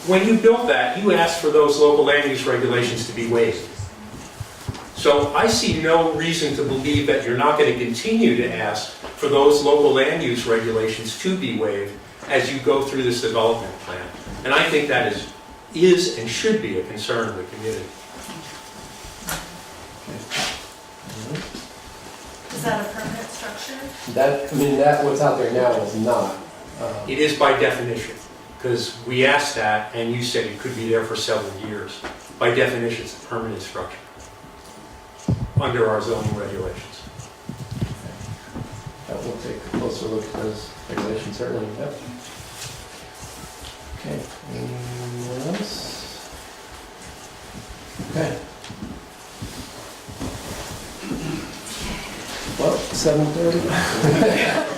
When you built that, you asked for those local land use regulations to be waived. So I see no reason to believe that you're not going to continue to ask for those local land use regulations to be waived as you go through this development plan. And I think that is and should be a concern of the community. Is that a permanent structure? That, I mean, that, what's out there now is not. It is by definition, because we asked that and you said it could be there for several years. By definition, it's a permanent structure under our zoning regulations. We'll take a closer look at those regulations, certainly. Yep. Okay, anyone else? Okay. Well, 7:30.